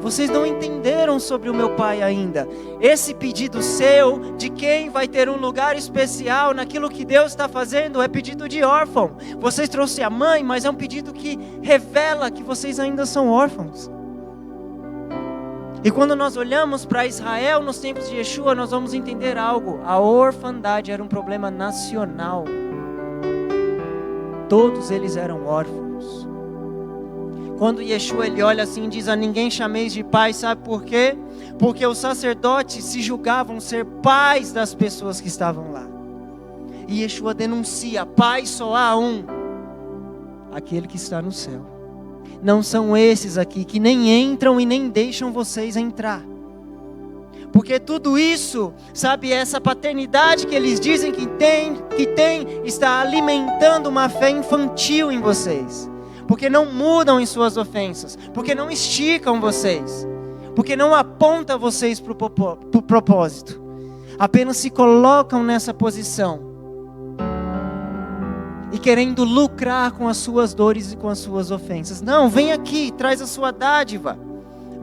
Vocês não entenderam sobre o meu pai ainda. Esse pedido seu, de quem vai ter um lugar especial naquilo que Deus está fazendo, é pedido de órfão. Vocês trouxeram a mãe, mas é um pedido que revela que vocês ainda são órfãos. E quando nós olhamos para Israel nos tempos de Yeshua, nós vamos entender algo. A orfandade era um problema nacional. Todos eles eram órfãos. Quando Yeshua ele olha assim e diz: a ninguém chameis de pai, sabe por quê? Porque os sacerdotes se julgavam ser pais das pessoas que estavam lá. E Yeshua denuncia: pai só há um, aquele que está no céu. Não são esses aqui que nem entram e nem deixam vocês entrar. Porque tudo isso, sabe, essa paternidade que eles dizem que tem, está alimentando uma fé infantil em vocês. Porque não mudam em suas ofensas, porque não esticam vocês, porque não apontam vocês para o propósito, apenas se colocam nessa posição, e querendo lucrar com as suas dores e com as suas ofensas. Não, vem aqui, traz a sua dádiva,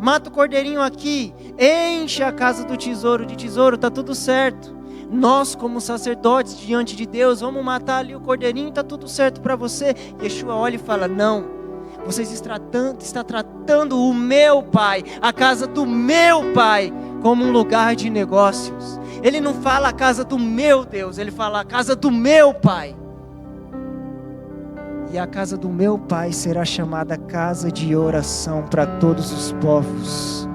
mata o cordeirinho aqui, enche a casa do tesouro de tesouro, está tudo certo. Nós como sacerdotes diante de Deus, vamos matar ali o cordeirinho, está tudo certo para você. Yeshua olha e fala: não, vocês estão tratando o meu pai, a casa do meu pai, como um lugar de negócios. Ele não fala a casa do meu Deus, ele fala a casa do meu pai. E a casa do meu pai será chamada casa de oração para todos os povos.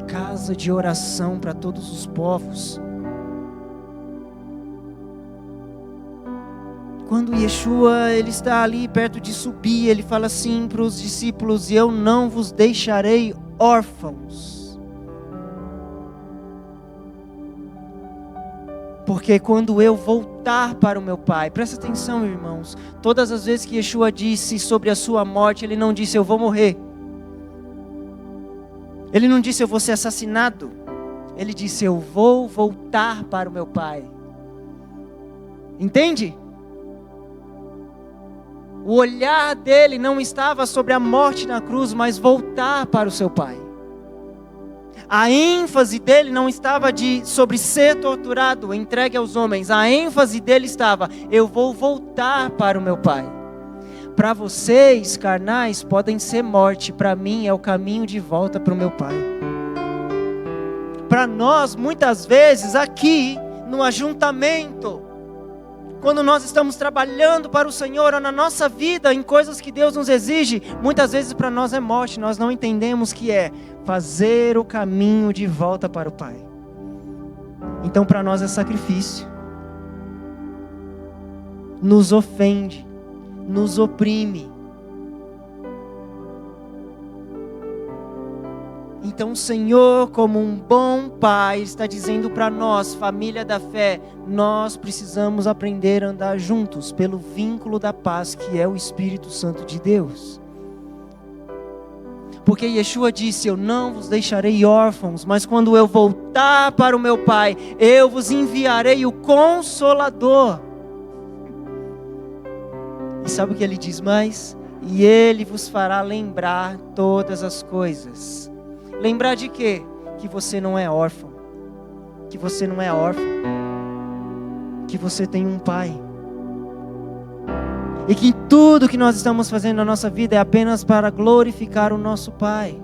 Casa de oração para todos os povos. Quando Yeshua ele está ali perto de subir, ele fala assim para os discípulos: eu não vos deixarei órfãos. Porque quando eu voltar para o meu Pai, presta atenção, irmãos, todas as vezes que Yeshua disse sobre a sua morte, Ele não disse eu vou morrer. Ele não disse eu vou ser assassinado. Ele disse eu vou voltar para o meu Pai. Entende? O olhar dele não estava sobre a morte na cruz, mas voltar para o seu Pai. A ênfase dele não estava sobre ser torturado, entregue aos homens. A ênfase dele estava, eu vou voltar para o meu Pai. Para vocês, carnais, podem ser morte. Para mim é o caminho de volta para o meu Pai. Para nós, muitas vezes, aqui, no ajuntamento, quando nós estamos trabalhando para o Senhor, ou na nossa vida, em coisas que Deus nos exige, muitas vezes para nós é morte. Nós não entendemos que é fazer o caminho de volta para o Pai. Então para nós é sacrifício. Nos ofende, nos oprime. Então o Senhor, como um bom Pai, está dizendo para nós, família da fé, nós precisamos aprender a andar juntos pelo vínculo da paz que é o Espírito Santo de Deus. Porque Yeshua disse, eu não vos deixarei órfãos, mas quando eu voltar para o meu Pai, eu vos enviarei o Consolador. E sabe o que ele diz mais? E ele vos fará lembrar todas as coisas. Lembrar de quê? Que você não é órfão. Que você não é órfão. Que você tem um Pai. E que tudo que nós estamos fazendo na nossa vida é apenas para glorificar o nosso Pai.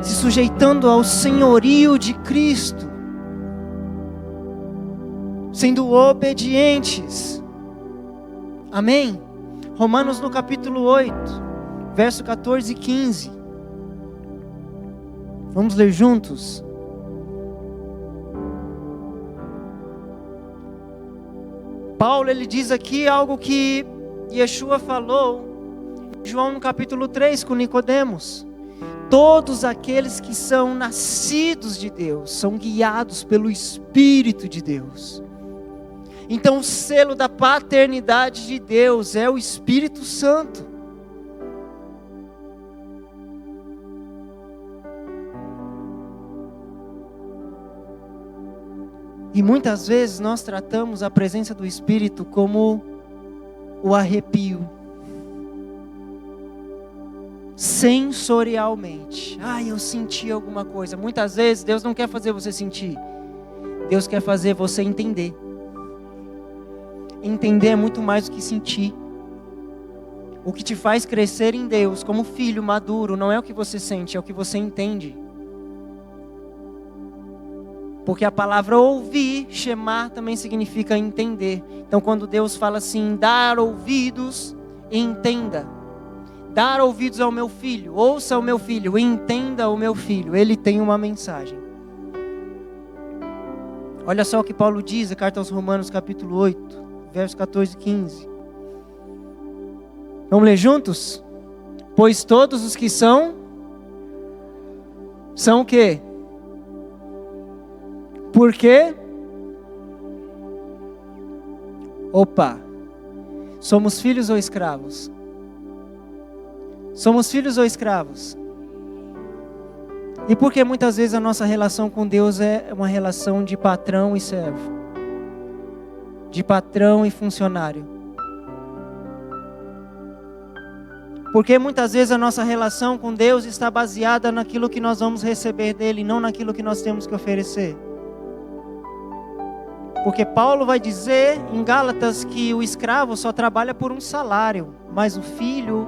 Se sujeitando ao senhorio de Cristo. Sendo obedientes. Amém? Romanos no capítulo 8, verso 14 e 15. Vamos ler juntos? Paulo, ele diz aqui algo que Yeshua falou em João no capítulo 3 com Nicodemos. Todos aqueles que são nascidos de Deus, são guiados pelo Espírito de Deus. Então o selo da paternidade de Deus é o Espírito Santo. E muitas vezes nós tratamos a presença do Espírito como o arrepio. Sensorialmente. Eu senti alguma coisa. Muitas vezes Deus não quer fazer você sentir. Deus quer fazer você entender. Entender é muito mais do que sentir. O que te faz crescer em Deus como filho maduro não é o que você sente, é o que você entende. Porque a palavra ouvir, shemar, também significa entender. Então quando Deus fala assim, dar ouvidos, entenda. Dar ouvidos ao meu filho, ouça o meu filho, entenda o meu filho. Ele tem uma mensagem. Olha só o que Paulo diz, a carta aos Romanos capítulo 8, versos 14 e 15. Vamos ler juntos? Pois todos os que são o quê? Por quê? Somos filhos ou escravos? Somos filhos ou escravos? E por que muitas vezes a nossa relação com Deus é uma relação de patrão e servo? De patrão e funcionário? Porque muitas vezes a nossa relação com Deus está baseada naquilo que nós vamos receber dele, não naquilo que nós temos que oferecer. Porque Paulo vai dizer em Gálatas que o escravo só trabalha por um salário, mas o filho,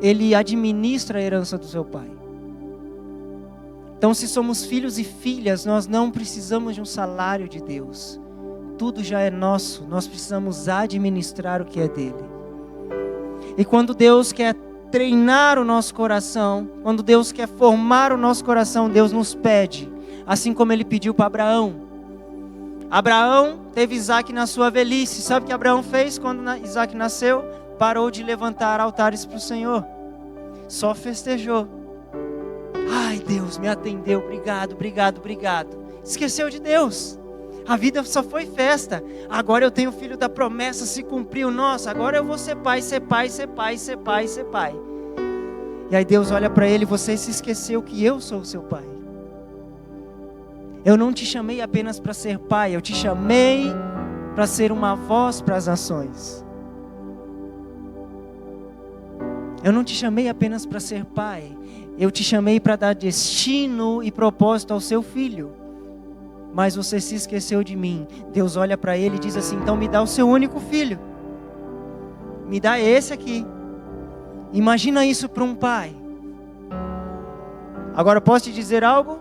ele administra a herança do seu pai. Então, se somos filhos e filhas, nós não precisamos de um salário de Deus. Tudo já é nosso, nós precisamos administrar o que é dele. E quando Deus quer treinar o nosso coração, quando Deus quer formar o nosso coração, Deus nos pede, assim como ele pediu para Abraão. Abraão teve Isaac na sua velhice. Sabe o que Abraão fez quando Isaac nasceu? Parou de levantar altares para o Senhor. Só festejou. Deus me atendeu, obrigado, obrigado, obrigado. Esqueceu de Deus. A vida só foi festa. Agora eu tenho o filho da promessa, se cumpriu. Nossa, agora eu vou ser pai, ser pai, ser pai, ser pai, ser pai. E aí Deus olha para ele: você se esqueceu que eu sou o seu pai. Eu não te chamei apenas para ser pai, eu te chamei para ser uma voz para as nações. Eu não te chamei apenas para ser pai, eu te chamei para dar destino e propósito ao seu filho. Mas você se esqueceu de mim. Deus olha para ele e diz assim: então me dá o seu único filho. Me dá esse aqui. Imagina isso para um pai. Agora posso te dizer algo?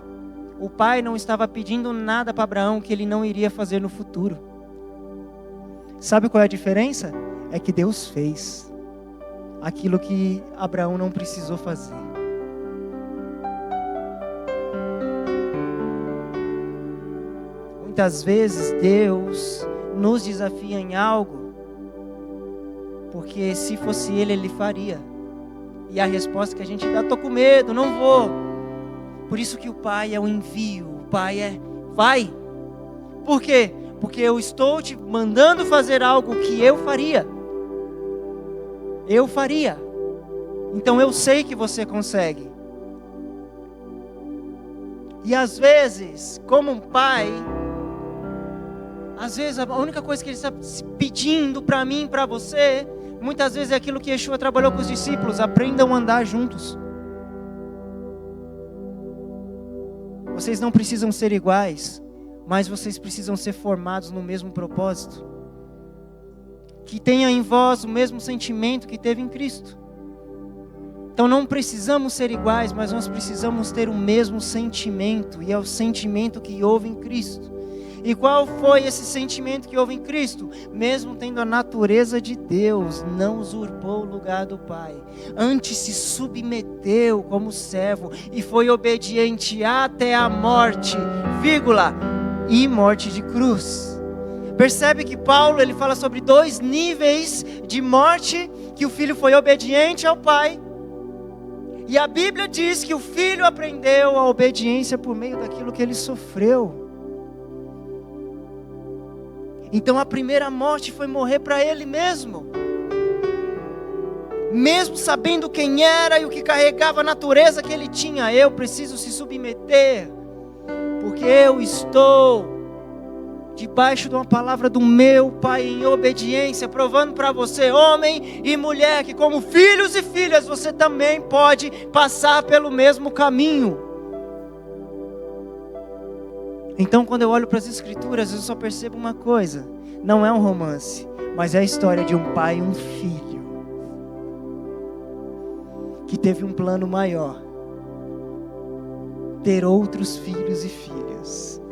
O pai não estava pedindo nada para Abraão que ele não iria fazer no futuro. Sabe qual é a diferença? É que Deus fez aquilo que Abraão não precisou fazer. Muitas vezes Deus nos desafia em algo, porque se fosse Ele faria. E a resposta que a gente dá: estou com medo, não vou. Por isso que o Pai é o envio, o Pai é: vai. Por quê? Porque eu estou te mandando fazer algo que eu faria. Eu faria. Então eu sei que você consegue. E às vezes, como um pai, às vezes a única coisa que Ele está pedindo para mim, para você, muitas vezes é aquilo que Yeshua trabalhou com os discípulos: aprendam a andar juntos. Vocês não precisam ser iguais, mas vocês precisam ser formados no mesmo propósito. Que tenha em vós o mesmo sentimento que teve em Cristo. Então não precisamos ser iguais, mas nós precisamos ter o mesmo sentimento, e é o sentimento que houve em Cristo. E qual foi esse sentimento que houve em Cristo? Mesmo tendo a natureza de Deus, não usurpou o lugar do Pai. Antes se submeteu como servo e foi obediente até a morte, e morte de cruz. Percebe que Paulo ele fala sobre 2 níveis de morte, que o filho foi obediente ao Pai. E a Bíblia diz que o filho aprendeu a obediência por meio daquilo que ele sofreu. Então a primeira morte foi morrer para ele mesmo. Mesmo sabendo quem era e o que carregava a natureza que ele tinha, eu preciso se submeter, porque eu estou debaixo de uma palavra do meu Pai em obediência, provando para você, homem e mulher, que como filhos e filhas você também pode passar pelo mesmo caminho. Então quando eu olho para as Escrituras, eu só percebo uma coisa: não é um romance, mas é a história de um pai e um filho, que teve um plano maior: ter outros filhos e filhas.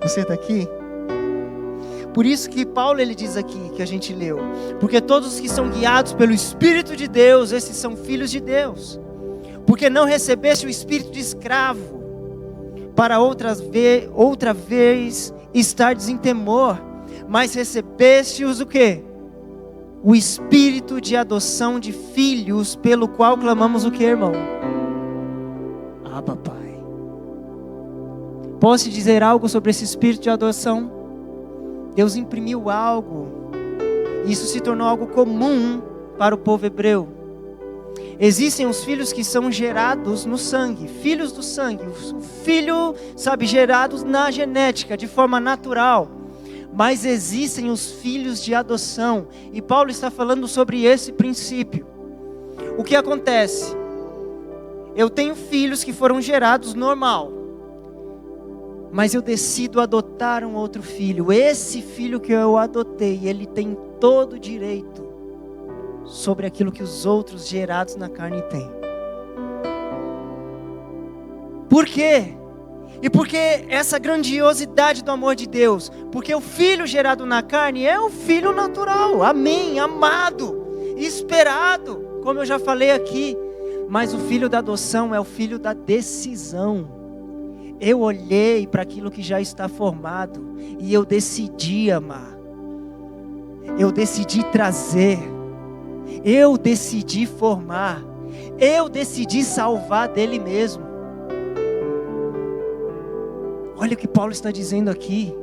Você está aqui? Por isso que Paulo ele diz aqui, que a gente leu: porque todos os que são guiados pelo Espírito de Deus, esses são filhos de Deus. Porque não recebeste o espírito de escravo, para outra vez estardes em temor, mas recebeste-os o quê? O espírito de adoção de filhos, pelo qual clamamos o quê, irmão? Abba, Pai. Posso te dizer algo sobre esse espírito de adoção? Deus imprimiu algo, e isso se tornou algo comum para o povo hebreu. Existem os filhos que são gerados no sangue, filhos do sangue, o filho, gerados na genética, de forma natural. Mas existem os filhos de adoção, e Paulo está falando sobre esse princípio. O que acontece? Eu tenho filhos que foram gerados normal, mas eu decido adotar um outro filho. Esse filho que eu adotei, ele tem todo o direito sobre aquilo que os outros gerados na carne têm. Por quê? E por que essa grandiosidade do amor de Deus? Porque o filho gerado na carne é o filho natural, amém, amado, esperado, como eu já falei aqui. Mas o filho da adoção é o filho da decisão. Eu olhei para aquilo que já está formado e eu decidi amar. Eu decidi trazer. Eu decidi formar. Eu decidi salvar dele mesmo. Olha o que Paulo está dizendo aqui.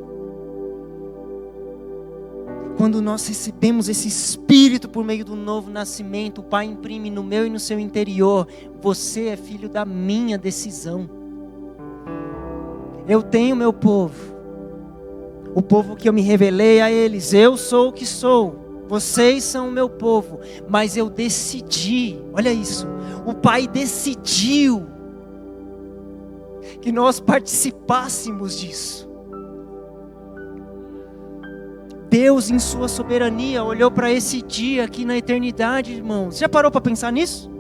Quando nós recebemos esse Espírito por meio do novo nascimento, o Pai imprime no meu e no seu interior: você é filho da minha decisão. Eu tenho meu povo, o povo que eu me revelei a eles. Eu sou o que sou, vocês são o meu povo, mas eu decidi, olha isso, o Pai decidiu que nós participássemos disso. Deus, em sua soberania, olhou para esse dia aqui na eternidade, irmãos. Já parou para pensar nisso?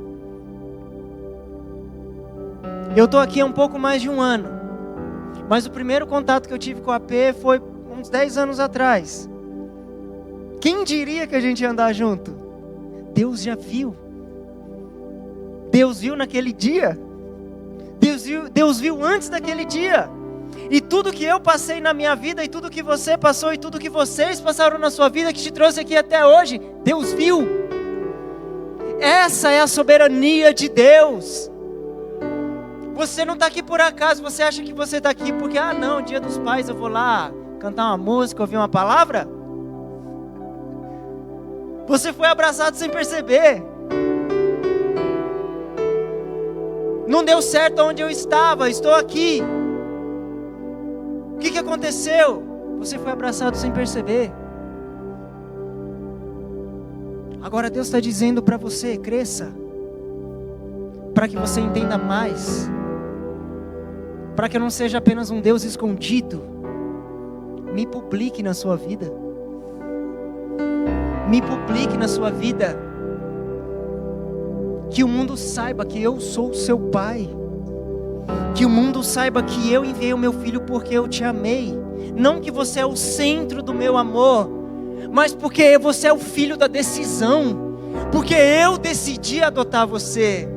Eu estou aqui há um pouco mais de um ano, mas o primeiro contato que eu tive com a AP foi uns 10 anos atrás. Quem diria que a gente ia andar junto? Deus já viu. Deus viu naquele dia. Deus viu antes daquele dia. E tudo que eu passei na minha vida, e tudo que você passou, e tudo que vocês passaram na sua vida, que te trouxe aqui até hoje, Deus viu. Essa é a soberania de Deus. Você não está aqui por acaso. Você acha que você está aqui porque, não, Dia dos Pais eu vou lá cantar uma música, ouvir uma palavra? Você foi abraçado sem perceber. Não deu certo onde eu estava, estou aqui. O que aconteceu? Você foi abraçado sem perceber. Agora Deus está dizendo para você: cresça, para que você entenda mais, para que eu não seja apenas um Deus escondido. Me publique na sua vida. Me publique na sua vida. Que o mundo saiba que eu sou o seu pai. Que o mundo saiba que eu enviei o meu filho porque eu te amei. Não que você é o centro do meu amor, mas porque você é o filho da decisão. Porque eu decidi adotar você.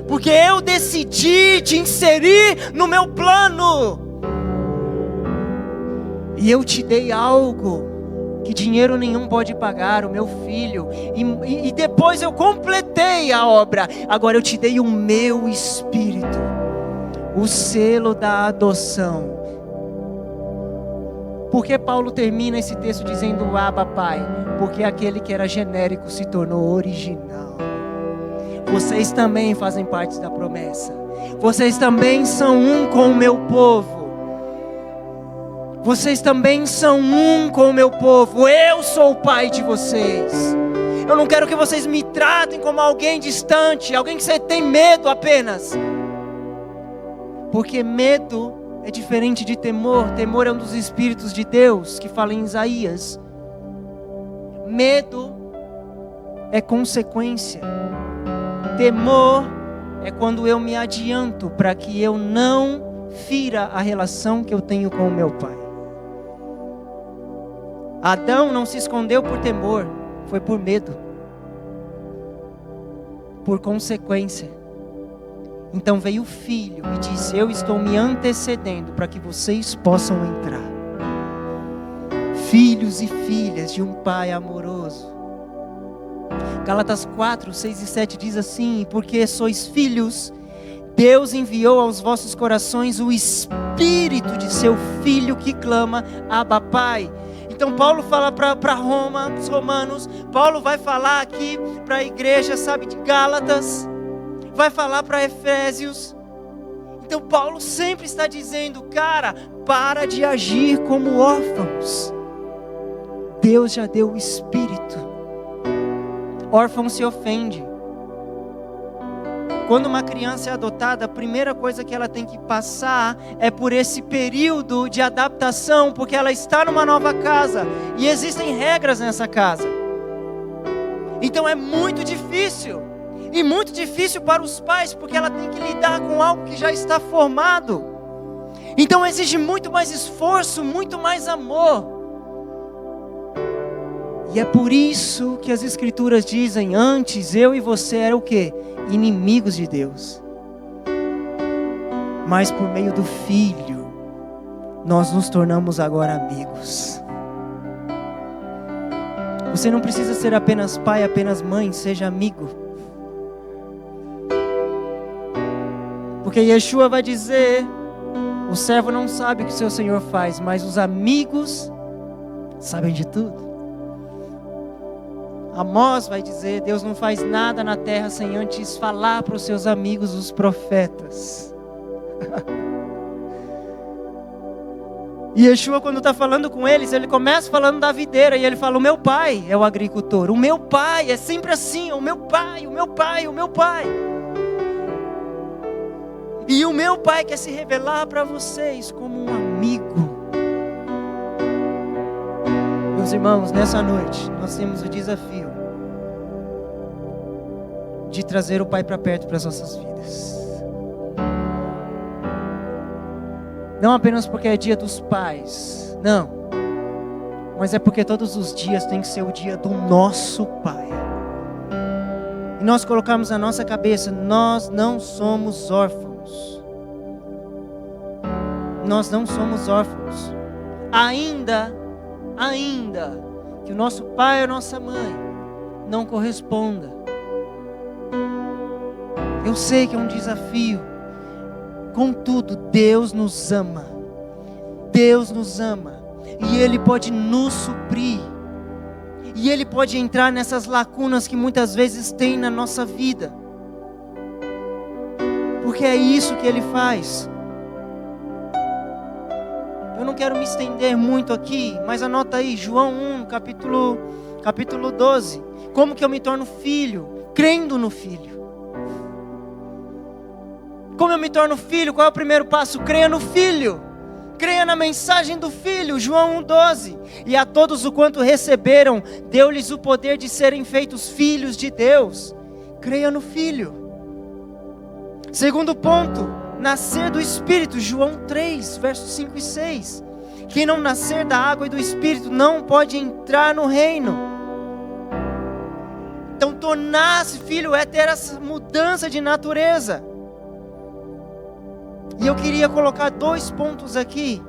Porque eu decidi te inserir no meu plano. E eu te dei algo que dinheiro nenhum pode pagar, o meu filho. E depois eu completei a obra. Agora eu te dei o meu Espírito, o selo da adoção. Por que Paulo termina esse texto dizendo Abba Pai? Porque aquele que era genérico se tornou original. Vocês também fazem parte da promessa. Vocês também são um com o meu povo. Vocês também são um com o meu povo. Eu sou o pai de vocês. Eu não quero que vocês me tratem como alguém distante, alguém que você tem medo apenas. Porque medo é diferente de temor. Temor é um dos espíritos de Deus que fala em Isaías. Medo é consequência. Temor é quando eu me adianto para que eu não fira a relação que eu tenho com o meu pai. Adão não se escondeu por temor, foi por medo, por consequência. Então veio o filho e disse: eu estou me antecedendo para que vocês possam entrar. Filhos e filhas de um pai amoroso. Gálatas 4, 6 e 7 diz assim: porque sois filhos, Deus enviou aos vossos corações o Espírito de seu Filho que clama, Abba Pai. Então Paulo fala para Roma, os romanos. Paulo vai falar aqui para a igreja, de Gálatas. Vai falar para Efésios. Então Paulo sempre está dizendo: cara, para de agir como órfãos. Deus já deu o Espírito. Órfão se ofende. Quando uma criança é adotada, a primeira coisa que ela tem que passar é por esse período de adaptação, porque ela está numa nova casa e existem regras nessa casa. Então é muito difícil, e muito difícil para os pais, porque ela tem que lidar com algo que já está formado. Então exige muito mais esforço, muito mais amor. E é por isso que as Escrituras dizem: antes eu e você eram o quê? Inimigos de Deus. Mas por meio do Filho, nós nos tornamos agora amigos. Você não precisa ser apenas pai, apenas mãe, seja amigo. Porque Yeshua vai dizer: o servo não sabe o que seu Senhor faz, mas os amigos sabem de tudo. Amós vai dizer: Deus não faz nada na terra sem antes falar para os seus amigos, os profetas. E Yeshua, quando está falando com eles, ele começa falando da videira, e ele fala: o meu pai é o agricultor, o meu pai, é sempre assim, o meu pai, o meu pai, o meu pai. E o meu pai quer se revelar para vocês como um amigo. Meus irmãos, nessa noite, nós temos o desafio de trazer o Pai para perto para as nossas vidas. Não apenas porque é dia dos pais, não. Mas é porque todos os dias tem que ser o dia do nosso Pai. E nós colocamos na nossa cabeça: nós não somos órfãos. Nós não somos órfãos. Ainda que o nosso pai ou nossa mãe não corresponda. Eu sei que é um desafio. Contudo, Deus nos ama. Deus nos ama. E Ele pode nos suprir. E Ele pode entrar nessas lacunas que muitas vezes tem na nossa vida. Porque é isso que Ele faz. Eu não quero me estender muito aqui, mas anota aí, João 1, capítulo 12. Como que eu me torno filho? Crendo no Filho. Como eu me torno filho? Qual é o primeiro passo? Creia no Filho. Creia na mensagem do Filho, João 1,12. E a todos o quanto receberam, deu-lhes o poder de serem feitos filhos de Deus. Creia no Filho. Segundo ponto, nascer do Espírito, João 3, versos 5 e 6. Quem não nascer da água e do Espírito não pode entrar no reino. Então, tornar-se filho é ter essa mudança de natureza. E eu queria colocar 2 pontos aqui,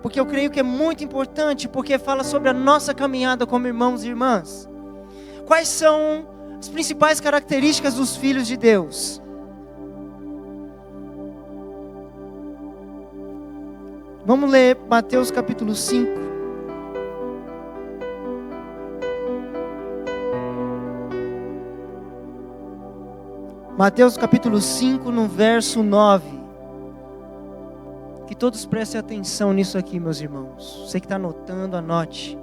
porque eu creio que é muito importante, porque fala sobre a nossa caminhada como irmãos e irmãs. Quais são as principais características dos filhos de Deus? Vamos ler Mateus capítulo 5. Mateus capítulo 5, no verso 9. Que todos prestem atenção nisso aqui, meus irmãos. Você que está anotando, anote.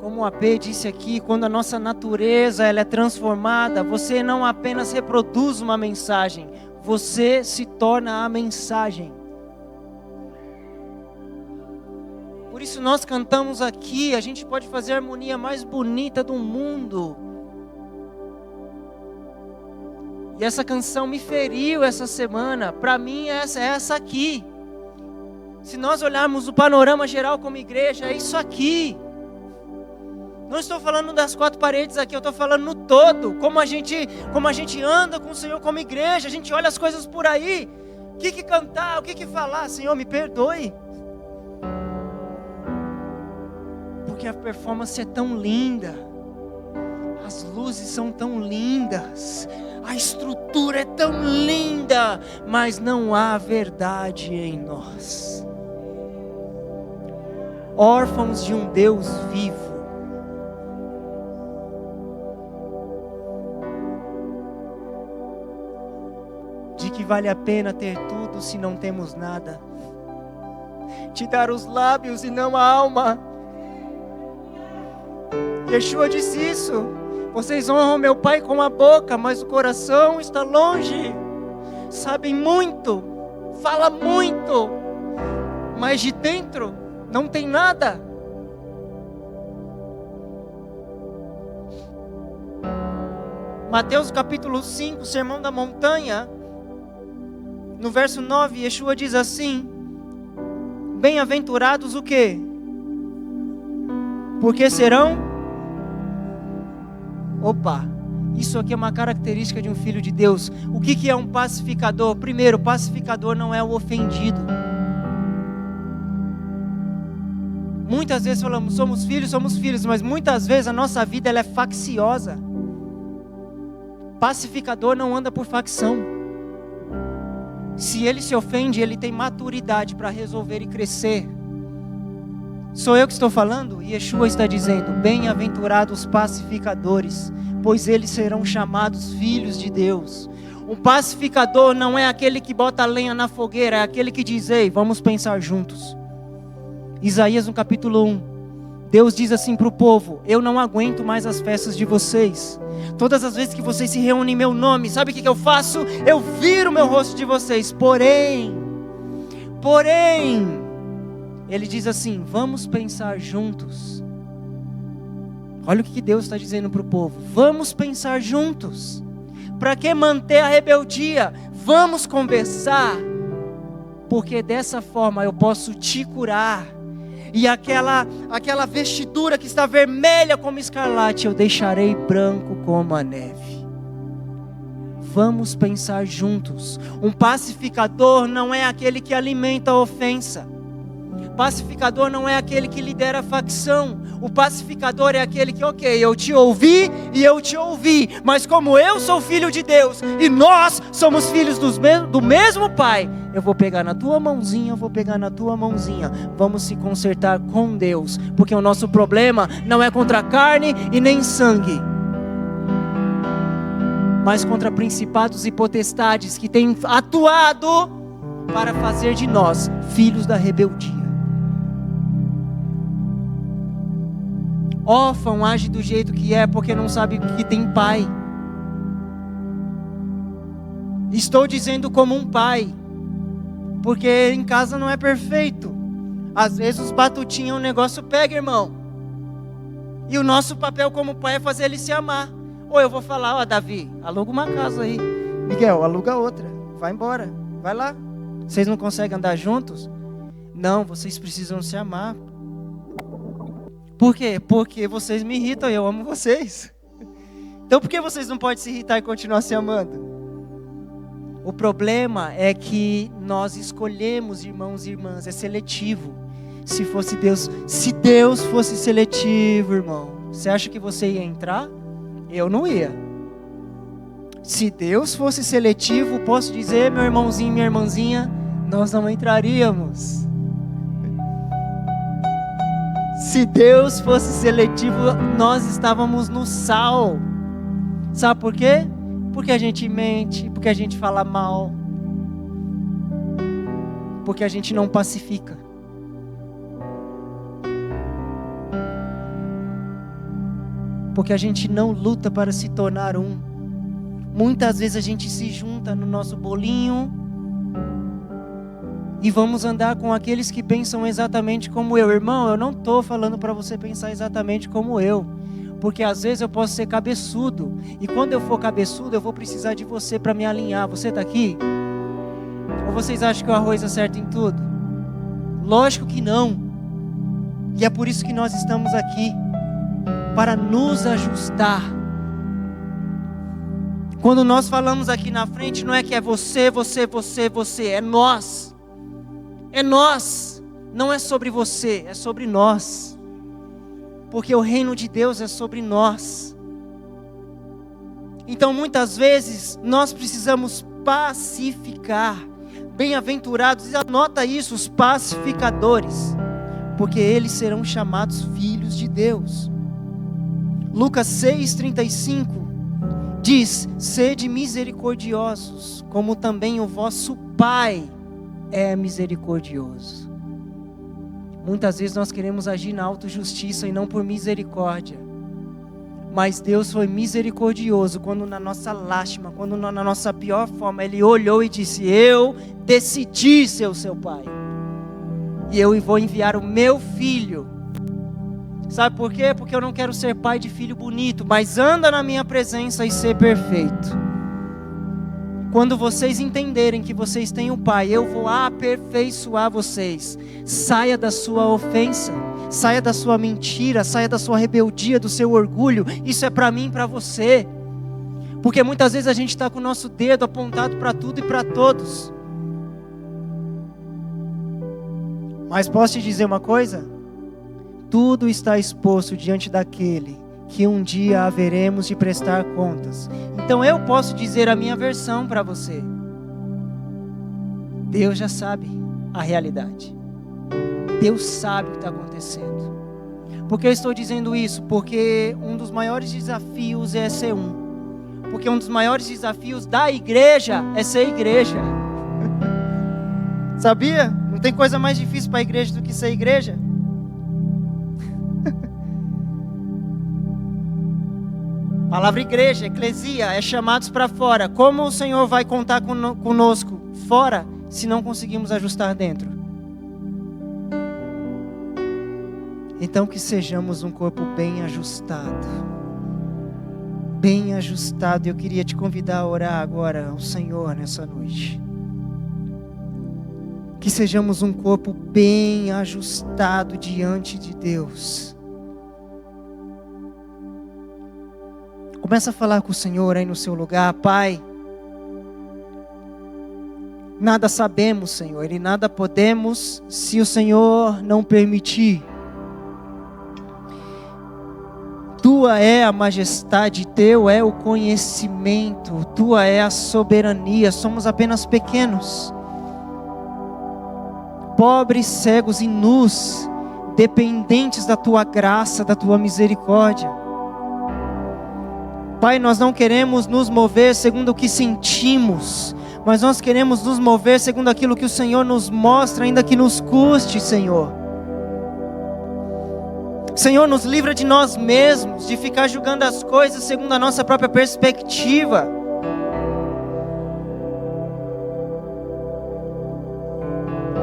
Como o AP disse aqui, quando a nossa natureza ela é transformada, você não apenas reproduz uma mensagem, você se torna a mensagem. Por isso nós cantamos aqui, a gente pode fazer a harmonia mais bonita do mundo. E essa canção me feriu essa semana. Para mim essa aqui. Se nós olharmos o panorama geral como igreja, é isso aqui. Não estou falando das 4 paredes aqui, eu estou falando no todo. Como a gente anda com o Senhor como igreja. A gente olha as coisas por aí. O que cantar, o que falar? Senhor, me perdoe. Porque a performance é tão linda. As luzes são tão lindas. A estrutura é tão linda, mas não há verdade em nós. Órfãos de um Deus vivo. De que vale a pena ter tudo se não temos nada. Te dar os lábios e não a alma. Yeshua disse isso. Vocês honram meu Pai com a boca, mas o coração está longe. Sabem muito, fala muito, mas de dentro não tem nada. Mateus capítulo 5, Sermão da Montanha, no verso 9, Yeshua diz assim: bem-aventurados o quê? Porque serão... Opa, isso aqui é uma característica de um filho de Deus. O que é um pacificador? Primeiro, pacificador não é o ofendido. Muitas vezes falamos, somos filhos, mas muitas vezes a nossa vida ela é facciosa. Pacificador não anda por facção. Se ele se ofende, ele tem maturidade para resolver e crescer. Sou eu que estou falando? Yeshua está dizendo, bem-aventurados os pacificadores, pois eles serão chamados filhos de Deus. Um pacificador não é aquele que bota a lenha na fogueira, é aquele que diz, ei, vamos pensar juntos. Isaías no capítulo 1, Deus diz assim para o povo, eu não aguento mais as festas de vocês. Todas as vezes que vocês se reúnem em meu nome, sabe o que eu faço? Eu viro o meu rosto de vocês. Porém, ele diz assim, vamos pensar juntos. Olha o que Deus está dizendo para o povo, vamos pensar juntos. Para que manter a rebeldia? Vamos conversar, porque dessa forma eu posso te curar. E aquela vestidura que está vermelha como escarlate, eu deixarei branco como a neve. Vamos pensar juntos. Um pacificador não é aquele que alimenta a ofensa. Pacificador não é aquele que lidera a facção. O pacificador é aquele que, ok, eu te ouvi e eu te ouvi, mas como eu sou filho de Deus e nós somos filhos do mesmo Pai, eu vou pegar na tua mãozinha, eu vou pegar na tua mãozinha, vamos se consertar com Deus, porque o nosso problema não é contra carne e nem sangue, mas contra principados e potestades que têm atuado para fazer de nós filhos da rebeldia. Órfão age do jeito que é porque não sabe que tem pai. Estou dizendo como um pai, porque em casa não é perfeito. Às vezes os batutinhos, o negócio pega, irmão. E o nosso papel como pai é fazer ele se amar. Ou eu vou falar, ó, Davi, aluga uma casa aí. Miguel, aluga outra. Vai embora, vai lá. Vocês não conseguem andar juntos? Não, vocês precisam se amar. Por quê? Porque vocês me irritam e eu amo vocês. Então por que vocês não podem se irritar e continuar se amando? O problema é que nós escolhemos, irmãos e irmãs, é seletivo. Se Deus fosse seletivo, irmão, você acha que você ia entrar? Eu não ia. Se Deus fosse seletivo, posso dizer, meu irmãozinho, minha irmãzinha, nós não entraríamos. Se Deus fosse seletivo, nós estávamos no sal. Sabe por quê? Porque a gente mente, porque a gente fala mal, porque a gente não pacifica. Porque a gente não luta para se tornar um. Muitas vezes a gente se junta no nosso bolinho e vamos andar com aqueles que pensam exatamente como eu. Irmão, eu não estou falando para você pensar exatamente como eu, porque às vezes eu posso ser cabeçudo, e quando eu for cabeçudo eu vou precisar de você para me alinhar. Você está aqui? Ou vocês acham que o arroz acerta em tudo? Lógico que não. E é por isso que nós estamos aqui, para nos ajustar. Quando nós falamos aqui na frente, não é que é você, é nós. É nós, não é sobre você, é sobre nós. Porque o reino de Deus é sobre nós. Então muitas vezes nós precisamos pacificar. Bem-aventurados, e anota isso, os pacificadores, porque eles serão chamados filhos de Deus. Lucas 6,35 diz, sede misericordiosos, como também o vosso Pai é misericordioso. Muitas vezes nós queremos agir na autojustiça e não por misericórdia. Mas Deus foi misericordioso quando na nossa lástima, quando na nossa pior forma, Ele olhou e disse, eu decidi ser o seu Pai. E eu vou enviar o meu filho. Sabe por quê? Porque eu não quero ser pai de filho bonito, mas anda na minha presença e ser perfeito. Quando vocês entenderem que vocês têm um pai, eu vou aperfeiçoar vocês. Saia da sua ofensa, saia da sua mentira, saia da sua rebeldia, do seu orgulho. Isso é para mim e para você. Porque muitas vezes a gente está com o nosso dedo apontado para tudo e para todos. Mas posso te dizer uma coisa? tudo está exposto diante daquele que um dia haveremos de prestar contas. Então eu posso dizer a minha versão para você. Deus já sabe a realidade. Deus sabe o que está acontecendo. Por que eu estou dizendo isso? Porque um dos maiores desafios é ser um. Porque um dos maiores desafios da igreja é ser igreja. Sabia? Não tem coisa mais difícil para a igreja do que ser igreja. Palavra igreja, eclesia, é chamados para fora. Como o Senhor vai contar conosco fora, se não conseguimos ajustar dentro? Então que sejamos um corpo bem ajustado. Bem ajustado. Eu queria te convidar a orar agora ao Senhor nessa noite. Que sejamos um corpo bem ajustado diante de Deus. Começa a falar com o Senhor aí no seu lugar. Pai, nada sabemos, Senhor, e nada podemos se o Senhor não permitir. Tua é a majestade, teu é o conhecimento, tua é a soberania. Somos apenas pequenos, pobres, cegos e nus, dependentes da tua graça, da tua misericórdia. Pai, nós não queremos nos mover segundo o que sentimos, mas nós queremos nos mover segundo aquilo que o Senhor nos mostra, ainda que nos custe, Senhor. Senhor, nos livra de nós mesmos, de ficar julgando as coisas segundo a nossa própria perspectiva.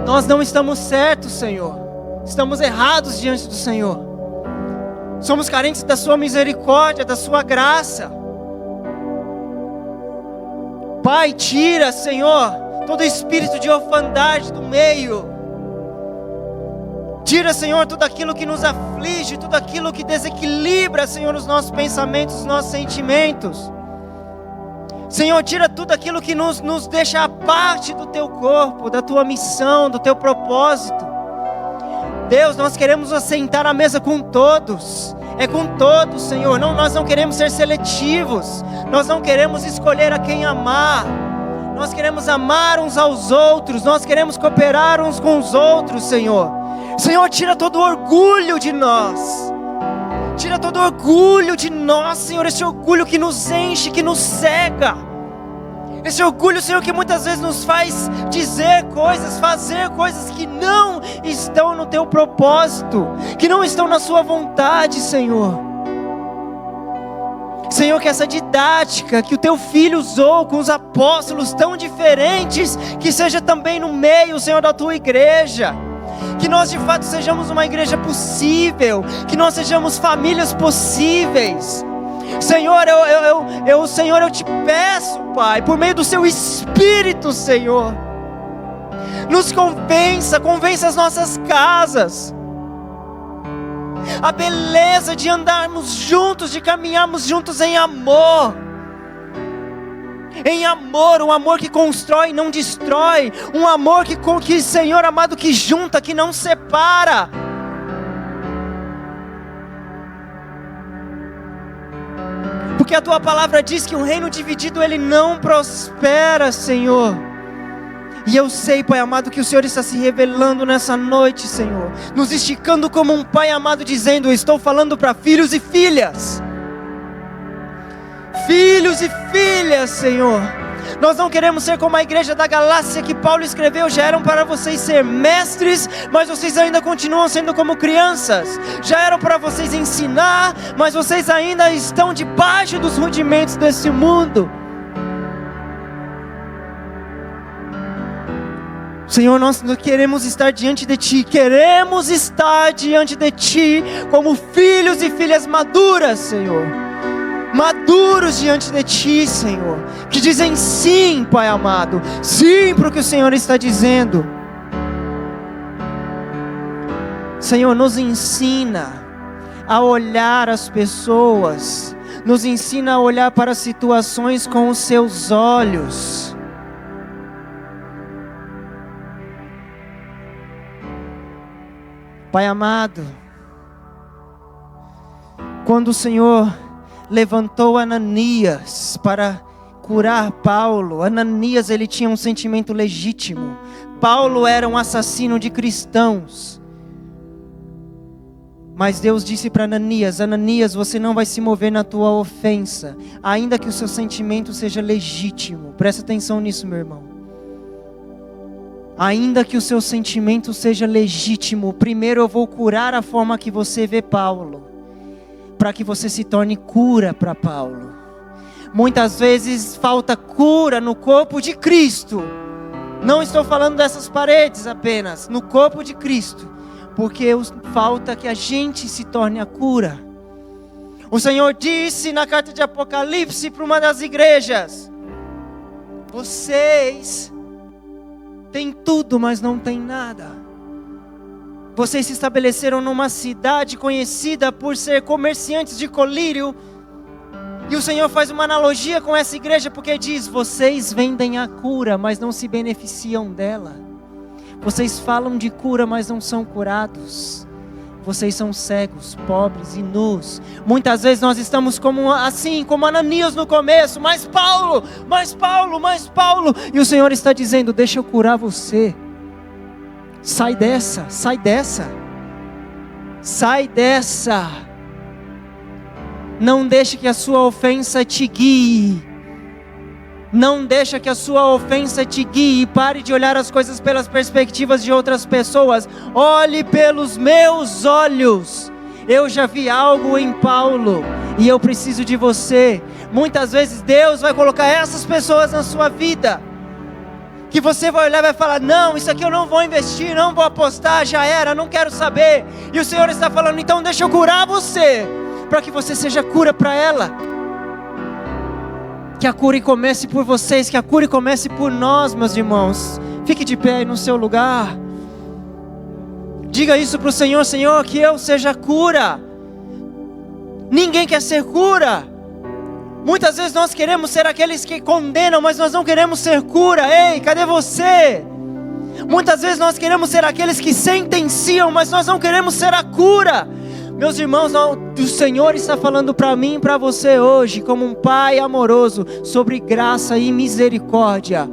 Nós não estamos certos, Senhor. Estamos errados diante do Senhor. Somos carentes da sua misericórdia, da sua graça. Pai, tira, Senhor, todo espírito de orfandade do meio. Tira, Senhor, tudo aquilo que nos aflige, tudo aquilo que desequilibra, Senhor, os nossos pensamentos, os nossos sentimentos. Senhor, tira tudo aquilo que nos deixa a parte do teu corpo, da tua missão, do teu propósito. Deus, nós queremos assentar à mesa com todos. É com todos, Senhor. Nós não queremos ser seletivos. Nós não queremos escolher a quem amar. Nós queremos amar uns aos outros. Nós queremos cooperar uns com os outros, Senhor. Senhor, tira todo o orgulho de nós. Tira todo o orgulho de nós, Senhor. Esse orgulho que nos enche, que nos cega. Esse orgulho, Senhor, que muitas vezes nos faz dizer coisas, fazer coisas que não estão no teu propósito, que não estão na sua vontade, Senhor. Senhor, que essa didática que o teu filho usou com os apóstolos tão diferentes, que seja também no meio, Senhor, da tua igreja. Que nós de fato sejamos uma igreja possível, que nós sejamos famílias possíveis. Senhor, eu te peço, Pai, por meio do seu Espírito, Senhor, nos convença as nossas casas, a beleza de andarmos juntos, de caminharmos juntos em amor, um amor que constrói e não destrói, um amor que, Senhor amado, que junta, que não separa. Porque a tua palavra diz que um reino dividido ele não prospera, Senhor. E eu sei, Pai amado, que o Senhor está se revelando nessa noite, Senhor, nos esticando como um Pai amado, dizendo: eu estou falando para filhos e filhas. Filhos e filhas, Senhor. Nós não queremos ser como a igreja da Galácia que Paulo escreveu. Já eram para vocês ser mestres, mas vocês ainda continuam sendo como crianças. Já eram para vocês ensinar, mas vocês ainda estão debaixo dos rudimentos desse mundo. Senhor, nós queremos estar diante de Ti. Queremos estar diante de Ti como filhos e filhas maduras, Senhor. Maduros diante de Ti, Senhor, que dizem sim, Pai amado, sim para o que o Senhor está dizendo. Senhor, nos ensina a olhar as pessoas, nos ensina a olhar para as situações com os Seus olhos. Pai amado, Quando o Senhor levantou Ananias para curar Paulo, Ananias ele tinha um sentimento legítimo. Paulo era um assassino de cristãos. Mas Deus disse para Ananias: Ananias, você não vai se mover na tua ofensa, ainda que o seu sentimento seja legítimo. Presta atenção nisso, meu irmão. Ainda que o seu sentimento seja legítimo, primeiro eu vou curar a forma que você vê Paulo, para que você se torne cura para Paulo. Muitas vezes falta cura no corpo de Cristo. Não estou falando dessas paredes apenas, no corpo de Cristo. Porque falta que a gente se torne a cura. O Senhor disse na carta de Apocalipse para uma das igrejas: vocês têm tudo, mas não têm nada. Vocês se estabeleceram numa cidade conhecida por ser comerciantes de colírio. E o Senhor faz uma analogia com essa igreja, porque diz: vocês vendem a cura, mas não se beneficiam dela. Vocês falam de cura, mas não são curados. Vocês são cegos, pobres e nus. Muitas vezes nós estamos como Ananias no começo. Mas Paulo. E o Senhor está dizendo: deixa eu curar você. Sai dessa. Não deixe que a sua ofensa te guie. Não deixa que a sua ofensa te guie. Pare de olhar as coisas pelas perspectivas de outras pessoas. Olhe pelos meus olhos. Eu já vi algo em Paulo e eu preciso de você. Muitas vezes Deus vai colocar essas pessoas na sua vida, que você vai olhar e vai falar: não, isso aqui eu não vou investir, não vou apostar, já era, não quero saber. E o Senhor está falando: então deixa eu curar você, para que você seja cura para ela. Que a cura comece por vocês, que a cura comece por nós, meus irmãos. Fique de pé aí no seu lugar. Diga isso para o Senhor: Senhor, que eu seja cura. Ninguém quer ser cura. Muitas vezes nós queremos ser aqueles que condenam, mas nós não queremos ser cura. Ei, cadê você? Muitas vezes nós queremos ser aqueles que sentenciam, mas nós não queremos ser a cura. Meus irmãos, o Senhor está falando para mim e para você hoje, como um Pai amoroso, sobre graça e misericórdia.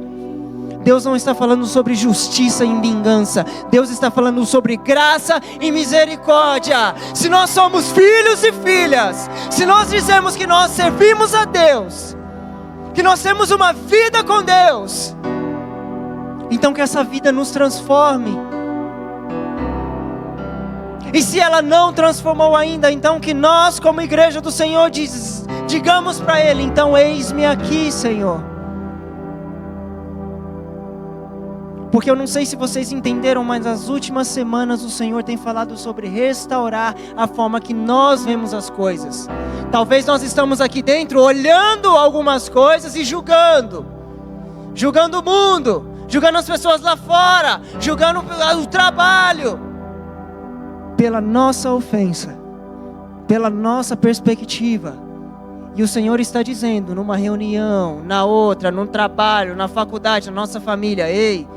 Deus não está falando sobre justiça e vingança. Deus está falando sobre graça e misericórdia. Se nós somos filhos e filhas, se nós dizemos que nós servimos a Deus, que nós temos uma vida com Deus, então que essa vida nos transforme. E se ela não transformou ainda, então que nós, como igreja do Senhor, digamos para Ele: então eis-me aqui, Senhor. Porque eu não sei se vocês entenderam, mas nas últimas semanas o Senhor tem falado sobre restaurar a forma que nós vemos as coisas. Talvez nós estamos aqui dentro olhando algumas coisas e julgando o mundo, julgando as pessoas lá fora, julgando o trabalho, pela nossa ofensa, pela nossa perspectiva. E o Senhor está dizendo numa reunião, na outra, no trabalho, na faculdade, na nossa família: ei,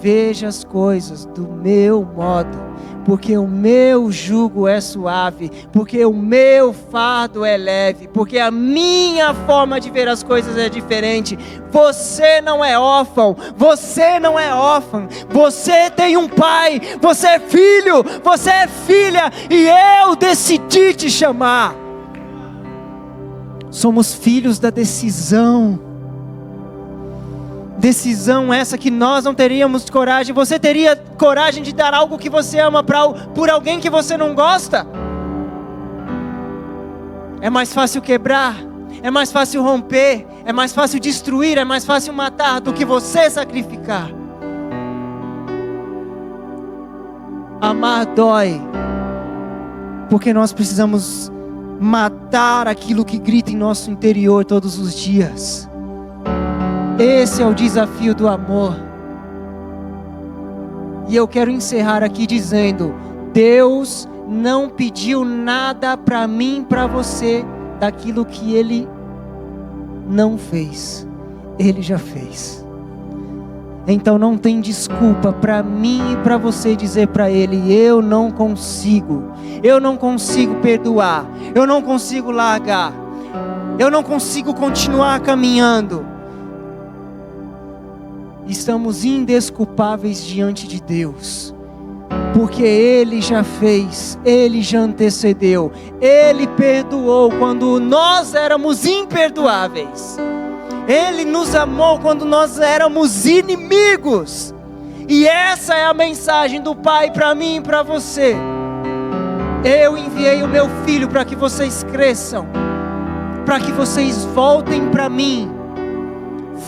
veja as coisas do meu modo, porque o meu jugo é suave, porque o meu fardo é leve, porque a minha forma de ver as coisas é diferente. Você não é órfão, você tem um pai, você é filho, você é filha, e eu decidi te chamar. Somos filhos da decisão essa que nós não teríamos coragem. Você teria coragem de dar algo que você ama por alguém que você não gosta? É mais fácil quebrar, é mais fácil romper, é mais fácil destruir, é mais fácil matar do que você sacrificar. Amar dói, porque nós precisamos matar aquilo que grita em nosso interior todos os dias. Esse é o desafio do amor. E eu quero encerrar aqui dizendo: Deus não pediu nada para mim, para você, daquilo que Ele não fez. Ele já fez. então não tem desculpa para mim e para você dizer para Ele: eu não consigo perdoar, eu não consigo largar, eu não consigo continuar caminhando. Estamos indesculpáveis diante de Deus, porque Ele já fez, Ele já antecedeu, Ele perdoou quando nós éramos imperdoáveis. Ele nos amou quando nós éramos inimigos. E essa é a mensagem do Pai para mim e para você. Eu enviei o meu Filho para que vocês cresçam, para que vocês voltem para mim.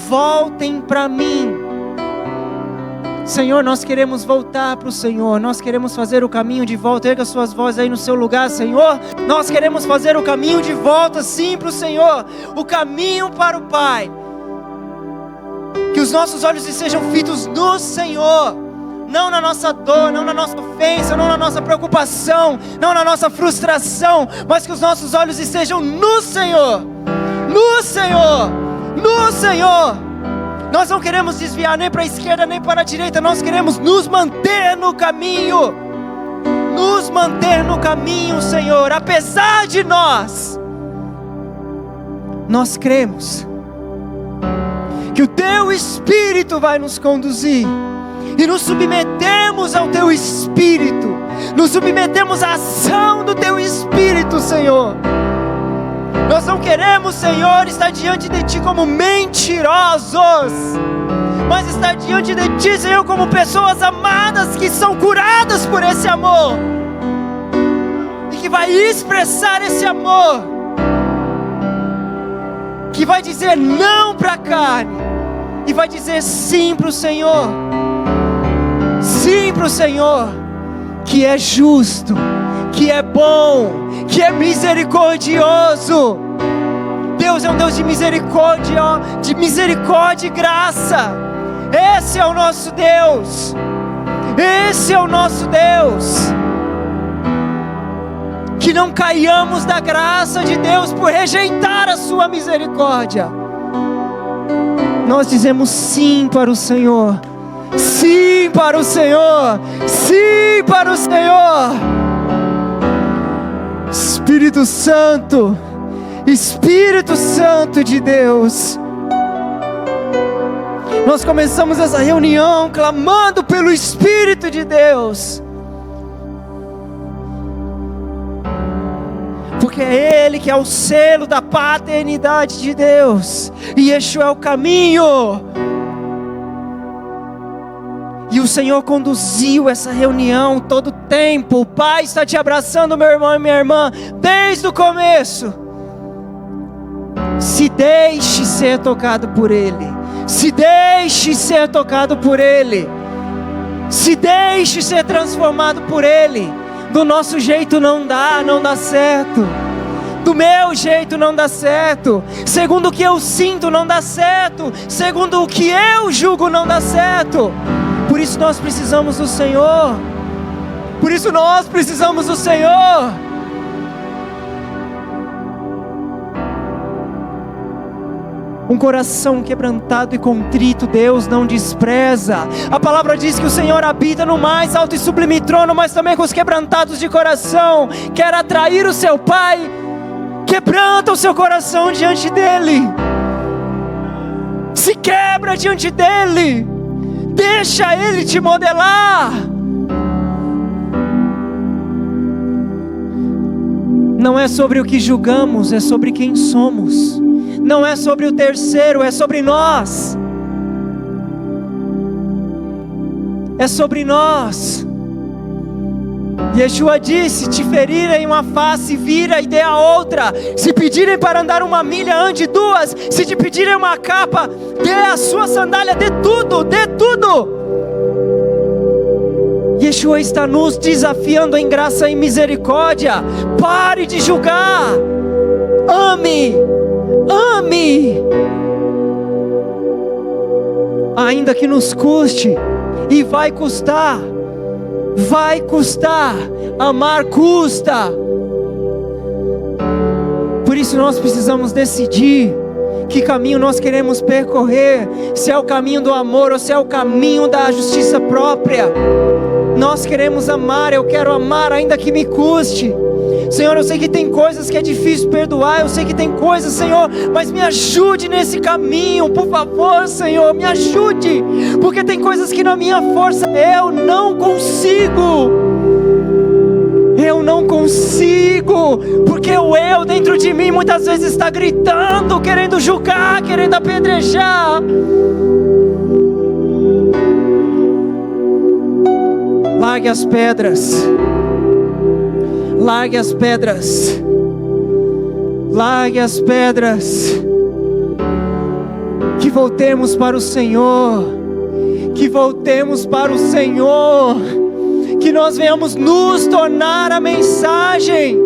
Voltem para mim. Senhor, nós queremos voltar para o Senhor. Nós queremos fazer o caminho de volta. Erga suas vozes aí no seu lugar, Senhor. Nós queremos fazer o caminho de volta, sim, para o Senhor. O caminho para o Pai. Que os nossos olhos estejam fitos no Senhor. Não na nossa dor, não na nossa ofensa, não na nossa preocupação, não na nossa frustração, mas que os nossos olhos estejam no Senhor. No Senhor. No Senhor. Nós não queremos desviar nem para a esquerda nem para a direita. Nós queremos nos manter no caminho. Nos manter no caminho, Senhor. Apesar de nós cremos que o Teu Espírito vai nos conduzir. E nos submetemos ao Teu Espírito. Nos submetemos à ação do Teu Espírito, Senhor. Nós não queremos, Senhor, estar diante de Ti como mentirosos, mas estar diante de Ti, Senhor, como pessoas amadas que são curadas por esse amor e que vai expressar esse amor, que vai dizer não para a carne e vai dizer sim para o Senhor. Sim para o Senhor, que é justo, que é bom, que é misericordioso. Deus é um Deus de misericórdia e graça. Esse é o nosso Deus. Esse é o nosso Deus. Que não caiamos da graça de Deus por rejeitar a sua misericórdia. Nós dizemos sim para o Senhor. Sim para o Senhor. Sim para o Senhor. Espírito Santo, Espírito Santo de Deus, nós começamos essa reunião clamando pelo Espírito de Deus, porque é Ele que é o selo da paternidade de Deus, e Yeshua é o caminho. E o Senhor conduziu essa reunião todo o tempo. O Pai está te abraçando, meu irmão e minha irmã, desde o começo. Se deixe ser tocado por Ele. Se deixe ser tocado por Ele. Se deixe ser transformado por Ele. Do nosso jeito não dá certo. Do meu jeito não dá certo. Segundo o que eu sinto não dá certo. Segundo o que eu julgo não dá certo. Por isso nós precisamos do Senhor. Por isso nós precisamos do Senhor. Um coração quebrantado e contrito Deus não despreza. A palavra diz que o Senhor habita no mais alto e sublime trono, mas também com os quebrantados de coração. Quer atrair o seu Pai. Quebranta o seu coração diante dEle. Se quebra diante dEle. Deixa Ele te modelar. Não é sobre o que julgamos, é sobre quem somos. Não é sobre o terceiro, é sobre nós. É sobre nós. Yeshua disse: te ferirem uma face, vira e dê a outra. Se pedirem para andar 1 milha, ande 2. Se te pedirem uma capa, dê a sua sandália, dê tudo, dê tudo. Yeshua está nos desafiando em graça e misericórdia. Pare de julgar. Ame, ame. Ainda que nos custe, e vai custar. Vai custar, amar custa. Por isso nós precisamos decidir que caminho nós queremos percorrer, se é o caminho do amor ou se é o caminho da justiça própria. Nós queremos amar, eu quero amar ainda que me custe. Senhor, eu sei que tem coisas que é difícil perdoar, eu sei que tem coisas, Senhor, mas me ajude nesse caminho, por favor, Senhor, me ajude, porque tem coisas que na minha força eu não consigo, porque o eu dentro de mim muitas vezes está gritando, querendo julgar, querendo apedrejar. Largue as pedras. Largue as pedras. Largue as pedras. Que voltemos para o Senhor. Que voltemos para o Senhor. Que nós venhamos nos tornar a mensagem.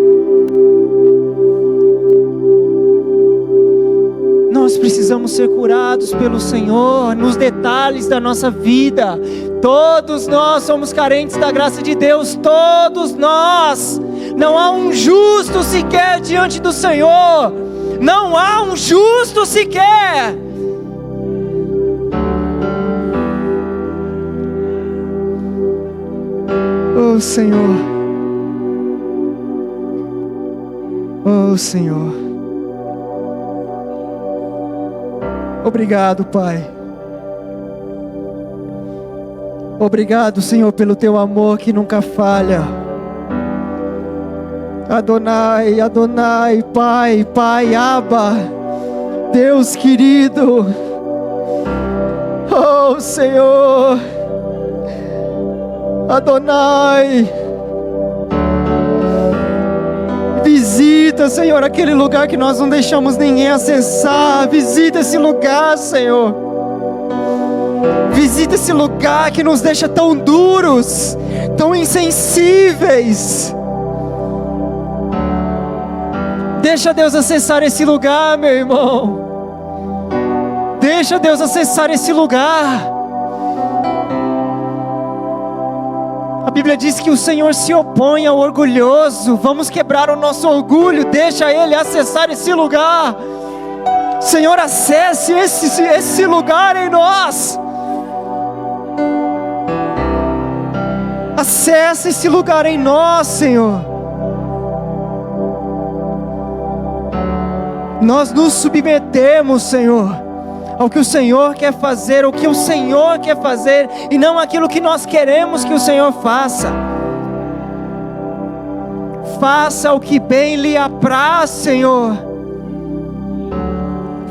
Nós precisamos ser curados pelo Senhor nos detalhes da nossa vida. Todos nós somos carentes da graça de Deus, todos nós. Não há um justo sequer diante do Senhor. Não há um justo sequer. Oh Senhor. Oh Senhor. Obrigado, Pai. Obrigado, Senhor, pelo Teu amor que nunca falha. Adonai, Adonai, Pai, Pai, Abba, Deus querido. Oh, Senhor. Adonai. Visita, Senhor, aquele lugar que nós não deixamos ninguém acessar. Visita esse lugar, Senhor. Visita esse lugar que nos deixa tão duros, tão insensíveis. Deixa Deus acessar esse lugar, meu irmão. Deixa Deus acessar esse lugar. A Bíblia diz que o Senhor se opõe ao orgulhoso. Vamos quebrar o nosso orgulho. Deixa Ele acessar esse lugar. Senhor, acesse esse lugar em nós. Acesse esse lugar em nós, Senhor. Nós nos submetemos, Senhor, ao que o Senhor quer fazer, o que o Senhor quer fazer, e não aquilo que nós queremos que o Senhor faça. Faça o que bem lhe apraz, Senhor.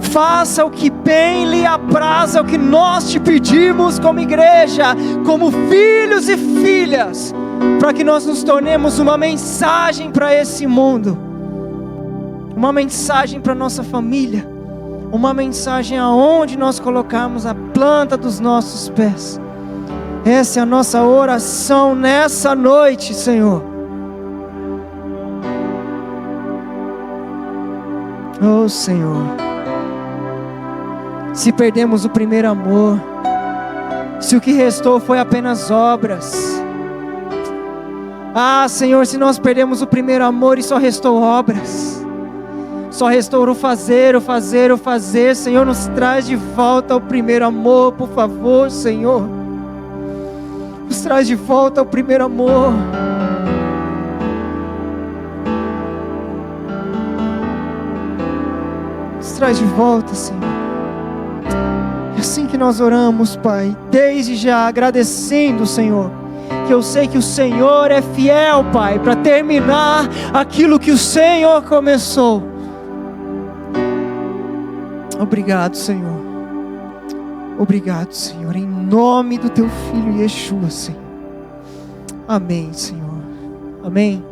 Faça o que bem lhe apraz, é o que nós te pedimos como igreja, como filhos e filhas, para que nós nos tornemos uma mensagem para esse mundo, uma mensagem para nossa família, uma mensagem aonde nós colocarmos a planta dos nossos pés. Essa é a nossa oração nessa noite, Senhor. Oh, Senhor. Se perdemos o primeiro amor, se o que restou foi apenas obras, Senhor, se nós perdemos o primeiro amor e só restou obras, só restou o fazer, Senhor, nos traz de volta o primeiro amor, por favor, Senhor, nos traz de volta o primeiro amor. Nos traz de volta, Senhor. É assim que nós oramos, Pai, desde já agradecendo, Senhor, que eu sei que o Senhor é fiel, Pai, para terminar aquilo que o Senhor começou. Obrigado, Senhor. Obrigado, Senhor, em nome do Teu Filho Yeshua, Senhor. Amém, Senhor. Amém.